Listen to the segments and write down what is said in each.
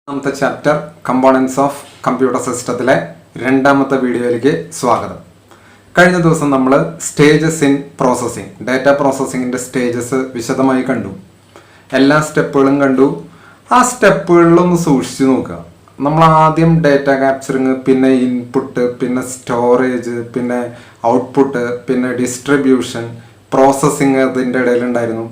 രണ്ടാമത്തെ chapter components of computer സിസ്റ്റത്തിലെ രണ്ടാമത്തെ വീഡിയോയിലേക്ക് സ്വാഗതം. കഴിഞ്ഞ ദിവസം നമ്മൾ സ്റ്റേജസ് ഇൻ പ്രോസസ്സിംഗ്, ഡാറ്റ പ്രോസസ്സിങ്ങിൻ്റെ സ്റ്റേജസ് വിശദമായി കണ്ടു. എല്ലാ സ്റ്റെപ്പുകളും കണ്ടു. ആ സ്റ്റെപ്പുകളിലൊന്ന് സൂക്ഷിച്ചു നോക്കുക. നമ്മൾ ആദ്യം ഡാറ്റ ക്യാപ്ചറിങ്, പിന്നെ ഇൻപുട്ട്, പിന്നെ സ്റ്റോറേജ്, പിന്നെ ഔട്ട്പുട്ട്, പിന്നെ ഡിസ്ട്രിബ്യൂഷൻ, പ്രോസസ്സിങ് അതിൻ്റെ ഇടയിലുണ്ടായിരുന്നു.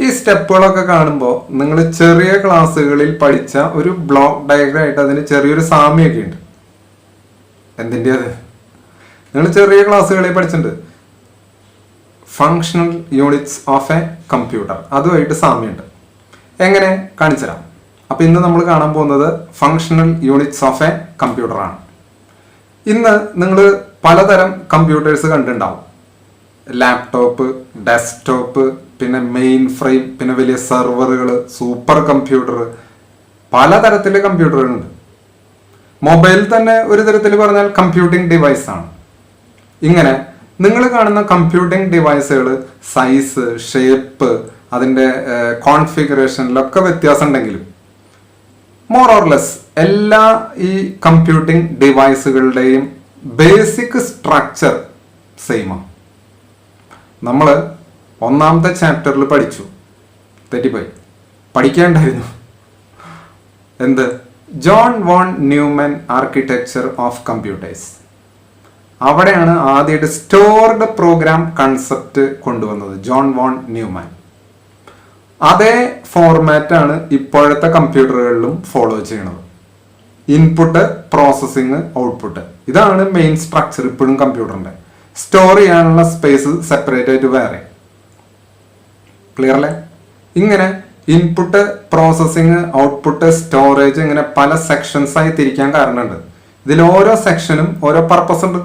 ഈ സ്റ്റെപ്പുകളൊക്കെ കാണുമ്പോൾ നിങ്ങൾ ചെറിയ ക്ലാസ്സുകളിൽ പഠിച്ച ഒരു ബ്ലോക്ക് ഡയഗ്രം ആയിട്ട് അതിന് ചെറിയൊരു സാമ്യമൊക്കെ ഉണ്ട്. എന്തിൻ്റെ അത് നിങ്ങൾ ചെറിയ ക്ലാസ്സുകളിൽ പഠിച്ചിട്ടുണ്ട്. Functional units of a computer, അതുമായിട്ട് സാമ്യമുണ്ട്. എങ്ങനെ കാണിച്ചു തരാം. അപ്പം ഇന്ന് നമ്മൾ കാണാൻ പോകുന്നത് ഫങ്ഷണൽ യൂണിറ്റ്സ് ഓഫ് എ കമ്പ്യൂട്ടറാണ്. ഇന്ന് നിങ്ങൾ പലതരം കമ്പ്യൂട്ടേഴ്സ് കണ്ടിട്ടുണ്ടാവും. ലാപ്ടോപ്പ്, ഡെസ്ക്ടോപ്പ്, പിന്നെ മെയിൻ ഫ്രെയിം, പിന്നെ വലിയ സെർവറുകൾ, സൂപ്പർ കമ്പ്യൂട്ടർ, പലതരത്തിലെ കമ്പ്യൂട്ടറുകളുണ്ട്. മൊബൈൽ തന്നെ ഒരു തരത്തിൽ പറഞ്ഞാൽ കമ്പ്യൂട്ടിംഗ് ഡിവൈസ് ആണ്. ഇങ്ങനെ നിങ്ങൾ കാണുന്ന കമ്പ്യൂട്ടിംഗ് ഡിവൈസുകൾ സൈസ്, ഷേപ്പ്, അതിൻ്റെ കോൺഫിഗറേഷനിലൊക്കെ വ്യത്യാസം ഉണ്ടെങ്കിലും മോർ ഓർ ലെസ് എല്ലാ ഈ കമ്പ്യൂട്ടിംഗ് ഡിവൈസുകളുടെയും ബേസിക് സ്ട്രക്ചർ സെയിമാണ്. നമ്മൾ ഒന്നാമത്തെ ചാപ്റ്ററിൽ പഠിച്ചു, തെറ്റിപ്പോയി, പഠിക്കേണ്ടായിരുന്നു. എന്ത്? John von Neumann architecture of computers. അവിടെയാണ് ആദ്യമായിട്ട് സ്റ്റോർഡ് പ്രോഗ്രാം കൺസെപ്റ്റ് കൊണ്ടുവന്നത് ജോൺ വോൺ ന്യൂമാൻ. അതേ ഫോർമാറ്റാണ് ഇപ്പോഴത്തെ കമ്പ്യൂട്ടറുകളിലും ഫോളോ ചെയ്യണത്. ഇൻപുട്ട്, പ്രോസസ്സിങ്, ഔട്ട്പുട്ട്, ഇതാണ് മെയിൻ സ്ട്രക്ചർ ഇപ്പോഴും കമ്പ്യൂട്ടറിന്റെ. സ്റ്റോർ ചെയ്യാനുള്ള സ്പേസ് സെപ്പറേറ്റ് ആയിട്ട് വേറെ. ക്ലിയർ അല്ലേ? ഇങ്ങനെ ഇൻപുട്ട്, പ്രോസസ്സിങ്, ഔട്ട്പുട്ട്, സ്റ്റോറേജ്, ഇങ്ങനെ പല സെക്ഷൻസ് ആയി തിരിക്കാൻ കാരണമുണ്ട്. ഇതിൽ ഓരോ സെക്ഷനും ഓരോ പർപ്പസ് ഉണ്ട്.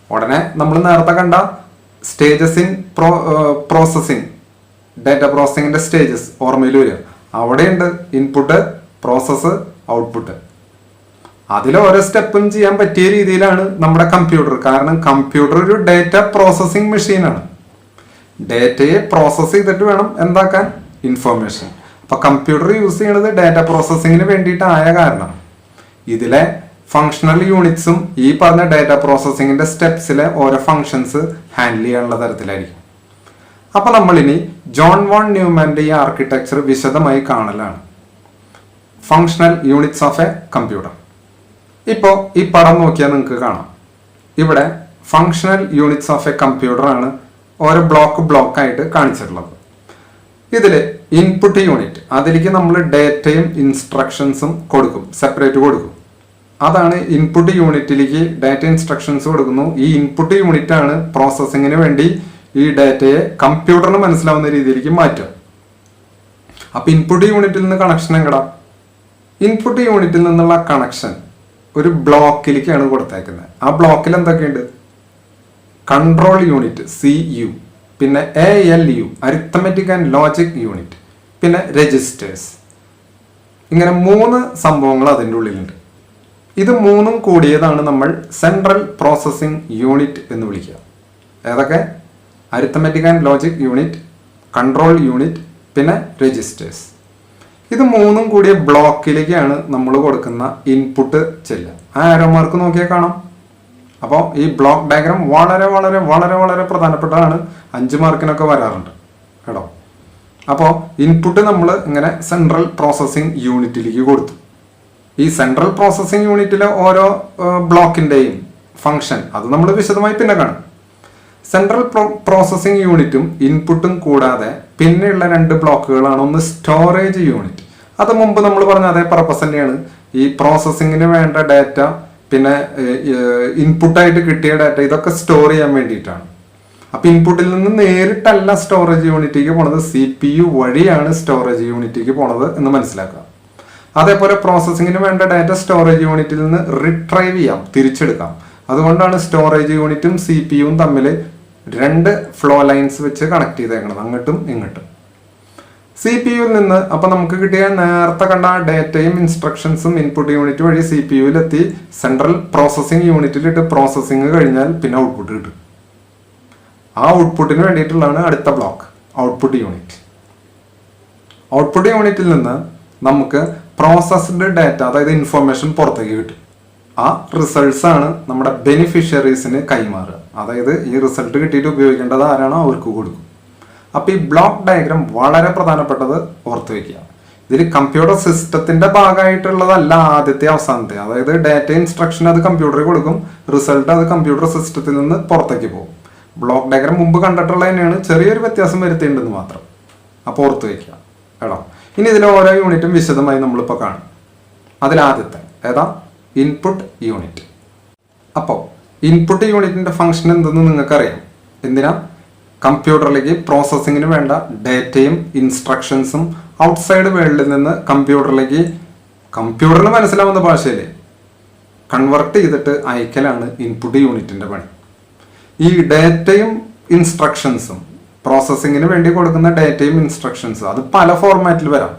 ഉടനെ നമ്മൾ നേരത്തെ കണ്ട സ്റ്റേജസ് ഇൻ പ്രോസസ്സിങ്, ഡാറ്റ പ്രോസസ്സിങ്ങിന്റെ സ്റ്റേജസ് ഓർമ്മയിൽ വരിക. അവിടെയുണ്ട് ഇൻപുട്ട്, പ്രോസസ്സ്, ഔട്ട്പുട്ട്. അതിൽ ഓരോ സ്റ്റെപ്പും ചെയ്യാൻ പറ്റിയ രീതിയിലാണ് നമ്മുടെ കമ്പ്യൂട്ടർ. കാരണം കമ്പ്യൂട്ടർ ഒരു ഡാറ്റ പ്രോസസ്സിംഗ് മെഷീനാണ്. ഡാറ്റയെ പ്രോസസ്സ് ചെയ്തിട്ട് വേണം എന്താക്കാൻ? ഇൻഫോർമേഷൻ. അപ്പൊ കമ്പ്യൂട്ടർ യൂസ് ചെയ്യണത് ഡാറ്റ പ്രോസസ്സിങ്ങിന് വേണ്ടിയിട്ടായ കാരണം ഇതിലെ ഫങ്ഷണൽ യൂണിറ്റ്സും ഈ പറഞ്ഞ ഡാറ്റ പ്രോസസ്സിങ്ങിന്റെ സ്റ്റെപ്സിലെ ഓരോ ഫങ്ഷൻസ് ഹാൻഡിൽ ചെയ്യാനുള്ള തരത്തിലായിരിക്കും. അപ്പൊ നമ്മളിനി ജോൺ വോൺ ന്യൂമാന്റെ ഈ ആർക്കിടെക്ചർ വിശദമായി കാണലാണ്. Functional units of a computer. ഇപ്പോൾ ഈ പടം നോക്കിയാൽ നിങ്ങൾക്ക് കാണാം. ഇവിടെ functional units of a computer ആണ് ഓരോ ബ്ലോക്ക് ആയിട്ട് കാണിച്ചിട്ടുള്ളത്. ഇതിൽ ഇൻപുട്ട് യൂണിറ്റ്, അതിലേക്ക് നമ്മൾ ഡേറ്റയും ഇൻസ്ട്രക്ഷൻസും കൊടുക്കും, സെപ്പറേറ്റ് കൊടുക്കും. അതാണ് ഇൻപുട്ട് യൂണിറ്റിലേക്ക് ഡാറ്റ ഇൻസ്ട്രക്ഷൻസ് കൊടുക്കുന്നു. ഈ ഇൻപുട്ട് യൂണിറ്റ് ആണ് പ്രോസസ്സിങ്ങിന് വേണ്ടി ഈ ഡാറ്റയെ കമ്പ്യൂട്ടറിന് മനസ്സിലാവുന്ന രീതിയിലേക്ക് മാറ്റുക. അപ്പൊ ഇൻപുട്ട് യൂണിറ്റിൽ നിന്ന് കണക്ഷൻ എങ്ങടാ? ഇൻപുട്ട് യൂണിറ്റിൽ നിന്നുള്ള കണക്ഷൻ ഒരു ബ്ലോക്കിലേക്കാണ് കൊടുത്തേക്കുന്നത്. ആ ബ്ലോക്കിൽ എന്തൊക്കെയുണ്ട്? കൺട്രോൾ യൂണിറ്റ് CU, പിന്നെ ALU arithmetic and logic unit, പിന്നെ രജിസ്റ്റേഴ്സ്. ഇങ്ങനെ 3 സംഭവങ്ങൾ അതിൻ്റെ ഉള്ളിലുണ്ട്. ഇത് 3ഉം കൂടിയതാണ് നമ്മൾ സെൻട്രൽ പ്രോസസ്സിംഗ് യൂണിറ്റ് എന്ന് വിളിക്കുക. ഏതൊക്കെ? Arithmetic and logic unit, control unit, പിന്നെ രജിസ്റ്റേഴ്സ്. ഇത് 3ഉം കൂടിയ ബ്ലോക്കിലേക്കാണ് നമ്മൾ കൊടുക്കുന്ന ഇൻപുട്ട് ചെല്ലുക. ആ ആരോ മാർക്ക് നോക്കിയാൽ കാണാം. അപ്പോൾ ഈ ബ്ലോക്ക് ഡയഗ്രാം വളരെ വളരെ വളരെ വളരെ പ്രധാനപ്പെട്ടതാണ്. 5 മാർക്കിനൊക്കെ വരാറുണ്ട് കേട്ടോ. അപ്പോൾ ഇൻപുട്ട് നമ്മൾ ഇങ്ങനെ സെൻട്രൽ പ്രോസസ്സിംഗ് യൂണിറ്റിലേക്ക് കൊടുത്തു. ഈ സെൻട്രൽ പ്രോസസ്സിംഗ് യൂണിറ്റിലെ ഓരോ ബ്ലോക്കിൻ്റെയും ഫങ്ഷൻ അത് നമ്മൾ വിശദമായി പിന്നെ കാണും. സെൻട്രൽ പ്രോസസ്സിംഗ് യൂണിറ്റും ഇൻപുട്ടും കൂടാതെ പിന്നെയുള്ള 2 ബ്ലോക്കുകളാണ്. ഒന്ന് സ്റ്റോറേജ് യൂണിറ്റ്. അത് മുമ്പ് നമ്മൾ പറഞ്ഞ അതേ പർപ്പസ് തന്നെയാണ്. ഈ പ്രോസസ്സിങ്ങിന് വേണ്ട ഡാറ്റ, പിന്നെ ഇൻപുട്ടായിട്ട് കിട്ടിയ ഡാറ്റ, ഇതൊക്കെ സ്റ്റോർ ചെയ്യാൻ വേണ്ടിയിട്ടാണ്. അപ്പൊ ഇൻപുട്ടിൽ നിന്ന് നേരിട്ടല്ല സ്റ്റോറേജ് യൂണിറ്റിലേക്ക് പോണത്, CPU വഴിയാണ് സ്റ്റോറേജ് യൂണിറ്റിലേക്ക് പോണത് എന്ന് മനസ്സിലാക്കുക. അതേപോലെ പ്രോസസ്സിങ്ങിന് വേണ്ട ഡാറ്റ സ്റ്റോറേജ് യൂണിറ്റിൽ നിന്ന് റിട്രൈവ് ചെയ്യാം, തിരിച്ചെടുക്കാം. അതുകൊണ്ടാണ് സ്റ്റോറേജ് യൂണിറ്റും CPUവും തമ്മിൽ 2 ഫ്ലോ ലൈൻസ് വെച്ച് കണക്ട് ചെയ്തേക്കണം, അങ്ങോട്ടും ഇങ്ങോട്ടും. CPU-ൽ നിന്ന് അപ്പൊ നമുക്ക് കിട്ടിയ നേരത്തെ കണ്ട ഡാറ്റയും ഇൻസ്ട്രക്ഷൻസും ഇൻപുട്ട് യൂണിറ്റ് വഴി CPU-ലെത്തി സെൻട്രൽ പ്രോസസ്സിംഗ് യൂണിറ്റിലിട്ട് പ്രോസസ്സിംഗ് കഴിഞ്ഞാൽ പിന്നെ ഔട്ട്പുട്ട് കിട്ടും. ആ ഔട്ട്പുട്ടിന് വേണ്ടിയിട്ടുള്ളതാണ് അടുത്ത ബ്ലോക്ക്, ഔട്ട്പുട്ട് യൂണിറ്റ്. ഔട്ട്പുട്ട് യൂണിറ്റിൽ നിന്ന് നമുക്ക് പ്രോസസ്ഡ് ഡാറ്റ, അതായത് ഇൻഫോർമേഷൻ പുറത്തേക്ക് കിട്ടും. ആ റിസൾട്ട്സ് ആണ് നമ്മുടെ ബെനിഫിഷ്യറീസിന് കൈമാറുക. അതായത് ഈ റിസൾട്ട് കിട്ടിയിട്ട് ഉപയോഗിക്കേണ്ടത് ആരാണോ അവർക്ക് കൊടുക്കും. അപ്പോൾ ഈ ബ്ലോക്ക് ഡയഗ്രാം വളരെ പ്രധാനപ്പെട്ടത് ഓർത്ത് വയ്ക്കുക. ഇതിൽ കമ്പ്യൂട്ടർ സിസ്റ്റത്തിന്റെ ഭാഗമായിട്ടുള്ളതല്ല ആദ്യത്തെ അവസാനത്തെ. അതായത് ഡാറ്റ ഇൻസ്ട്രക്ഷൻ അത് കമ്പ്യൂട്ടറിൽ കൊടുക്കും, റിസൾട്ട് അത് കമ്പ്യൂട്ടർ സിസ്റ്റത്തിൽ നിന്ന് പുറത്തേക്ക് പോകും. ബ്ലോക്ക് ഡയഗ്രാം മുമ്പ് കണ്ടിട്ടുള്ള തന്നെയാണ്, ചെറിയൊരു വ്യത്യാസം വരുത്തിയിട്ടുണ്ടെന്ന് മാത്രം. അപ്പോൾ ഓർത്ത് വയ്ക്കുക കേട്ടോ. ഇനി ഇതിലെ ഓരോ യൂണിറ്റും വിശദമായി നമ്മളിപ്പോൾ കാണും. അതിലാദ്യത്തെ ഏതാ? Input unit. അപ്പോൾ ഇൻപുട്ട് യൂണിറ്റിന്റെ ഫംഗ്ഷൻ എന്തെന്ന് നിങ്ങൾക്കറിയാം. എന്തിനാ? കമ്പ്യൂട്ടറിലേക്ക് പ്രോസസ്സിങ്ങിന് വേണ്ട ഡേറ്റയും ഇൻസ്ട്രക്ഷൻസും ഔട്ട്സൈഡ് വേൾഡിൽ നിന്ന് കമ്പ്യൂട്ടറിന് മനസ്സിലാവുന്ന ഭാഷയിൽ കൺവെർട്ട് ചെയ്തിട്ട് അയക്കലാണ് ഇൻപുട്ട് യൂണിറ്റിന്റെ പണി. ഈ ഡേറ്റയും ഇൻസ്ട്രക്ഷൻസും, പ്രോസസ്സിങ്ങിന് വേണ്ടി കൊടുക്കുന്ന ഡേറ്റയും ഇൻസ്ട്രക്ഷൻസും അത് പല ഫോർമാറ്റിൽ വരാം.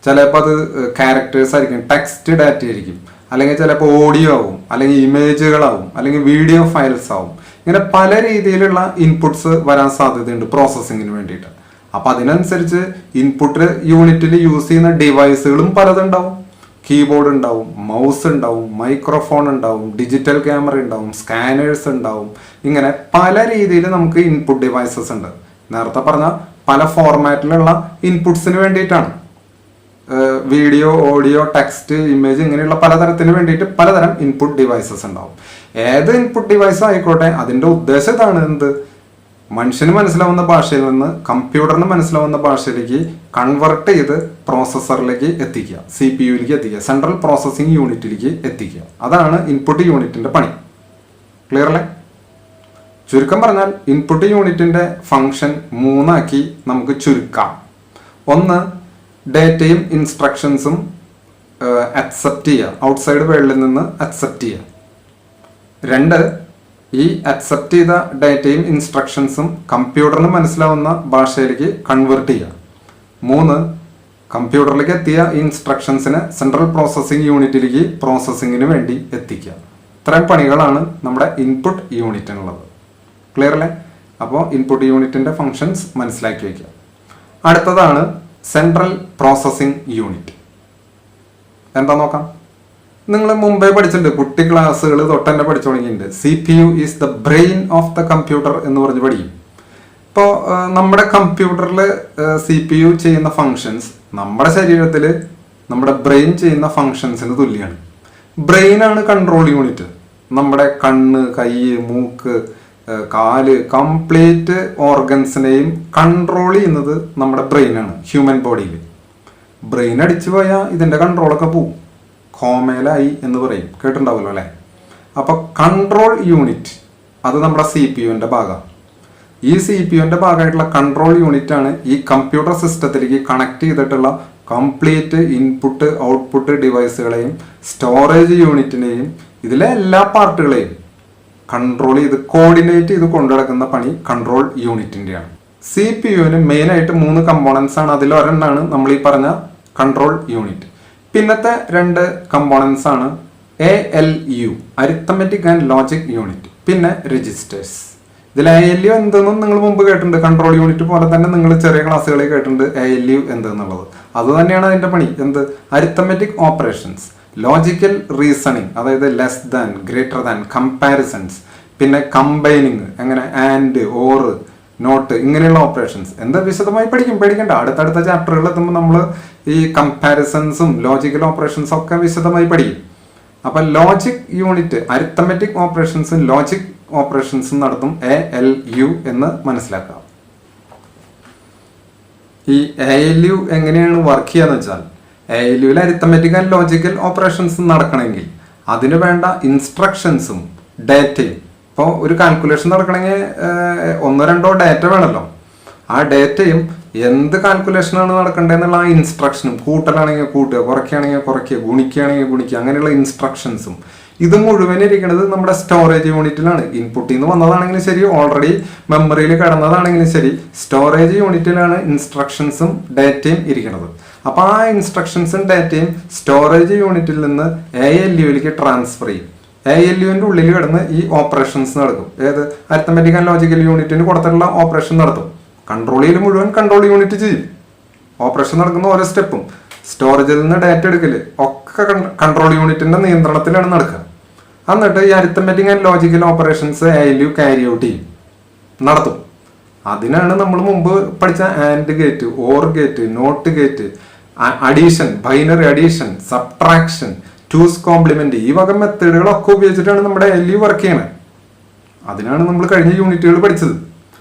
ചിലപ്പോൾ അത് ക്യാരക്ടേഴ്സ് ആയിരിക്കും, ടെക്സ്റ്റ് ഡാറ്റ ആയിരിക്കും, അല്ലെങ്കിൽ ചിലപ്പോൾ ഓഡിയോ ആവും, അല്ലെങ്കിൽ ഇമേജുകളാവും, അല്ലെങ്കിൽ വീഡിയോ ഫയൽസ് ആവും. ഇങ്ങനെ പല രീതിയിലുള്ള ഇൻപുട്സ് വരാൻ സാധ്യതയുണ്ട് പ്രോസസ്സിങ്ങിന് വേണ്ടിയിട്ട്. അപ്പം അതിനനുസരിച്ച് ഇൻപുട്ട് യൂണിറ്റിൽ യൂസ് ചെയ്യുന്ന ഡിവൈസുകളും പലതുണ്ടാവും. കീബോർഡ് ഉണ്ടാവും, മൗസ് ഉണ്ടാവും, മൈക്രോഫോൺ ഉണ്ടാവും, ഡിജിറ്റൽ ക്യാമറ ഉണ്ടാവും, സ്കാനേഴ്സ് ഉണ്ടാവും. ഇങ്ങനെ പല രീതിയിൽ നമുക്ക് ഇൻപുട്ട് ഡിവൈസസ് ഉണ്ട്. നേരത്തെ പറഞ്ഞ പല ഫോർമാറ്റിലുള്ള ഇൻപുട്സിന് വേണ്ടിയിട്ടാണ്. വീഡിയോ, ഓഡിയോ, ടെക്സ്റ്റ്, ഇമേജ് ഇങ്ങനെയുള്ള പലതരത്തിന് വേണ്ടിയിട്ട് പലതരം ഇൻപുട്ട് ഡിവൈസസ് ഉണ്ടാവും. ഏത് ഇൻപുട്ട് ഡിവൈസ് ആയിക്കോട്ടെ, അതിൻ്റെ ഉദ്ദേശം ഇതാണ്. എന്ത്? മനുഷ്യന് മനസ്സിലാവുന്ന ഭാഷയിൽ നിന്ന് കമ്പ്യൂട്ടറിന് മനസ്സിലാവുന്ന ഭാഷയിലേക്ക് കൺവെർട്ട് ചെയ്ത് പ്രോസസ്സറിലേക്ക് എത്തിക്കുക, CPU-യിലേക്ക് എത്തിക്കുക, സെൻട്രൽ പ്രോസസ്സിംഗ് യൂണിറ്റിലേക്ക് എത്തിക്കുക. അതാണ് ഇൻപുട്ട് യൂണിറ്റിന്റെ പണി. ക്ലിയർ അല്ലേ? ചുരുക്കം പറഞ്ഞാൽ ഇൻപുട്ട് യൂണിറ്റിന്റെ ഫംഗ്ഷൻ മൂന്നാക്കി നമുക്ക് ചുരുക്കാം. ഒന്ന്, ഡേറ്റയും ഇൻസ്ട്രക്ഷൻസും അക്സെപ്റ്റ് ചെയ്യുക, ഔട്ട്സൈഡ് വേൾഡിൽ നിന്ന് അക്സെപ്റ്റ് ചെയ്യുക. രണ്ട്, ഈ അക്സെപ്റ്റ് ചെയ്ത ഡേറ്റയും ഇൻസ്ട്രക്ഷൻസും കമ്പ്യൂട്ടറിന് മനസ്സിലാവുന്ന ഭാഷയിലേക്ക് കൺവേർട്ട് ചെയ്യുക. മൂന്ന്, കമ്പ്യൂട്ടറിലേക്ക് എത്തിയ ഇൻസ്ട്രക്ഷൻസിനെ സെൻട്രൽ പ്രോസസ്സിംഗ് യൂണിറ്റിലേക്ക് പ്രോസസ്സിങ്ങിന് വേണ്ടി എത്തിക്കുക. ഇത്രയും പണികളാണ് നമ്മുടെ ഇൻപുട്ട് യൂണിറ്റിനുള്ളത്. ക്ലിയർ അല്ലേ? അപ്പോൾ ഇൻപുട്ട് യൂണിറ്റിന്റെ ഫങ്ഷൻസ് മനസ്സിലാക്കി വയ്ക്കുക. അടുത്തതാണ് സെൻട്രൽ പ്രോസസ്സിംഗ് യൂണിറ്റ്. എന്താ നോക്കാം. നിങ്ങൾ മുമ്പേ പഠിച്ചിട്ടുണ്ട്, കുട്ടി ക്ലാസ്സുകൾ തൊട്ട് തന്നെ പഠിച്ചു തുടങ്ങിയിട്ടുണ്ട്. CPU is the brain of the computer എന്ന് പറഞ്ഞ് പഠിക്കും. ഇപ്പോൾ നമ്മുടെ കമ്പ്യൂട്ടറിൽ CPU ചെയ്യുന്ന ഫങ്ഷൻസ് നമ്മുടെ ശരീരത്തിൽ നമ്മുടെ ബ്രെയിൻ ചെയ്യുന്ന ഫങ്ഷൻസിന് തുല്യമാണ്. ബ്രെയിനാണ് കൺട്രോൾ യൂണിറ്റ്. നമ്മുടെ കണ്ണ്, കൈ, മൂക്ക്, കാല്, കംപ്ലീറ്റ് ഓർഗൻസിനെയും കൺട്രോൾ ചെയ്യുന്നത് നമ്മുടെ ബ്രെയിനാണ്. ഹ്യൂമൻ ബോഡിയിൽ ബ്രെയിൻ അടിച്ചു പോയാൽ ഇതിൻ്റെ കൺട്രോളൊക്കെ പോവും. കോമേലായി എന്ന് പറയും, കേട്ടിട്ടുണ്ടാവുമല്ലോ അല്ലേ? അപ്പോൾ കൺട്രോൾ യൂണിറ്റ് അത് നമ്മുടെ CPU-ന്റെ ഭാഗമാണ്. ഈ CPU-ന്റെ ഭാഗമായിട്ടുള്ള കൺട്രോൾ യൂണിറ്റ് ആണ് ഈ കമ്പ്യൂട്ടർ സിസ്റ്റത്തിലേക്ക് കണക്ട് ചെയ്തിട്ടുള്ള കംപ്ലീറ്റ് ഇൻപുട്ട് ഔട്ട്പുട്ട് ഡിവൈസുകളെയും സ്റ്റോറേജ് യൂണിറ്റിനെയും ഇതിലെ എല്ലാ പാർട്ടുകളെയും കൺട്രോൾ ചെയ്ത് കോർഡിനേറ്റ് ചെയ്ത് കൊണ്ടുനടക്കുന്ന പണി കൺട്രോൾ യൂണിറ്റിൻ്റെയാണ്. CPU-ന് മെയിനായിട്ട് 3 കമ്പോണൻസ് ആണ്. അതിലൊരെണ്ണമാണ് നമ്മൾ ഈ പറഞ്ഞ കൺട്രോൾ യൂണിറ്റ്. പിന്നത്തെ 2 കമ്പോണൻസ് ആണ് ALU, arithmetic and logic unit, പിന്നെ രജിസ്റ്റേഴ്സ്. ഇതിൽ ALU എന്തെന്നും നിങ്ങൾ മുമ്പ് കേട്ടിട്ടുണ്ട്. കൺട്രോൾ യൂണിറ്റ് പോലെ തന്നെ നിങ്ങൾ ചെറിയ ക്ലാസ്സുകളിൽ കേട്ടിട്ടുണ്ട് ALU എന്തെന്നുള്ളത്. അത് തന്നെയാണ് അതിന്റെ പണി. എന്ത്? അരിത്തമെറ്റിക് ഓപ്പറേഷൻസ്, ലോജിക്കൽ റീസണിങ്, അതായത് less than, greater than, comparisons, പിന്നെ കമ്പൈനിങ്, അങ്ങനെ ആൻഡ്, ഓർ, നോട്ട്, ഇങ്ങനെയുള്ള ഓപ്പറേഷൻസ്. എന്താ വിശദമായി പഠിക്കും, പേടിക്കണ്ട. അടുത്തടുത്ത ചാപ്റ്ററുകൾ എത്തുമ്പോൾ നമ്മൾ ഈ കമ്പാരിസൺസും ലോജിക്കൽ ഓപ്പറേഷൻസും ഒക്കെ വിശദമായി പഠിക്കും. അപ്പൊ ലോജിക് യൂണിറ്റ് അരിത്തമെറ്റിക് ഓപ്പറേഷൻസും ലോജിക് ഓപ്പറേഷൻസും നടത്തും ALU എന്ന് മനസ്സിലാക്കാം. ഈ ALU എങ്ങനെയാണ് വർക്ക് ചെയ്യാന്ന് വെച്ചാൽ, ALUവിൽ അരിത്തമെറ്റിക് ആൻഡ് ലോജിക്കൽ ഓപ്പറേഷൻസ് നടക്കണമെങ്കിൽ അതിന് വേണ്ട ഇൻസ്ട്രക്ഷൻസും ഡേറ്റയും, ഇപ്പോൾ ഒരു കാൽക്കുലേഷൻ നടക്കണമെങ്കിൽ 1-2 ഡേറ്റ വേണമല്ലോ. ആ ഡേറ്റയും എന്ത് കാൽക്കുലേഷനാണ് നടക്കേണ്ടതെന്നുള്ള ആ ഇൻസ്ട്രക്ഷനും, കൂട്ടലാണെങ്കിൽ കൂട്ടുക, കുറയ്ക്കുകയാണെങ്കിൽ കുറയ്ക്കുക, ഗുണിക്കുകയാണെങ്കിൽ ഗുണിക്കുക, അങ്ങനെയുള്ള ഇൻസ്ട്രക്ഷൻസും ഇത് മുഴുവൻ ഇരിക്കുന്നത് നമ്മുടെ സ്റ്റോറേജ് യൂണിറ്റിലാണ്. ഇൻപുട്ടിൽ നിന്ന് വന്നതാണെങ്കിലും ശരി, ഓൾറെഡി മെമ്മറിയിൽ കിടന്നതാണെങ്കിലും ശരി, സ്റ്റോറേജ് യൂണിറ്റിലാണ് ഇൻസ്ട്രക്ഷൻസും ഡേറ്റയും ഇരിക്കുന്നത്. അപ്പൊ ആ ഇൻസ്ട്രക്ഷൻസും ഡേറ്റയും സ്റ്റോറേജ് യൂണിറ്റിൽ നിന്ന് ALUവിലേക്ക് ട്രാൻസ്ഫർ ചെയ്യും. ALUവിന്റെ ഉള്ളിൽ കിടന്ന് ഈ ഓപ്പറേഷൻസ് നടക്കും. ഏത്? അരിത്തമെറ്റിക് ആൻഡ് ലോജിക്കൽ യൂണിറ്റിന് കൊടുത്തിട്ടുള്ള ഓപ്പറേഷൻ നടത്തും. കൺട്രോൾ ചെയ്യൽ മുഴുവൻ കൺട്രോൾ യൂണിറ്റ് ചെയ്യും. ഓപ്പറേഷൻ നടക്കുന്ന ഓരോ സ്റ്റെപ്പും സ്റ്റോറേജിൽ നിന്ന് ഡാറ്റ എടുക്കല് ഒക്കെ കൺട്രോൾ യൂണിറ്റിന്റെ നിയന്ത്രണത്തിലാണ് നടക്കുക. എന്നിട്ട് ഈ arithmetic and logical operations ALU carry out ചെയ്യും, നടത്തും. അതിനാണ് നമ്മൾ മുമ്പ് പഠിച്ച and gate, or gate, not gate, addition, binary addition, subtraction, two's complement, ഈ വക മെത്തേഡുകളൊക്കെ ഉപയോഗിച്ചിട്ടാണ് നമ്മുടെ ALU വർക്ക് ചെയ്യണത്. അതിനാണ് നമ്മൾ കഴിഞ്ഞ യൂണിറ്റുകൾ പഠിച്ചത്.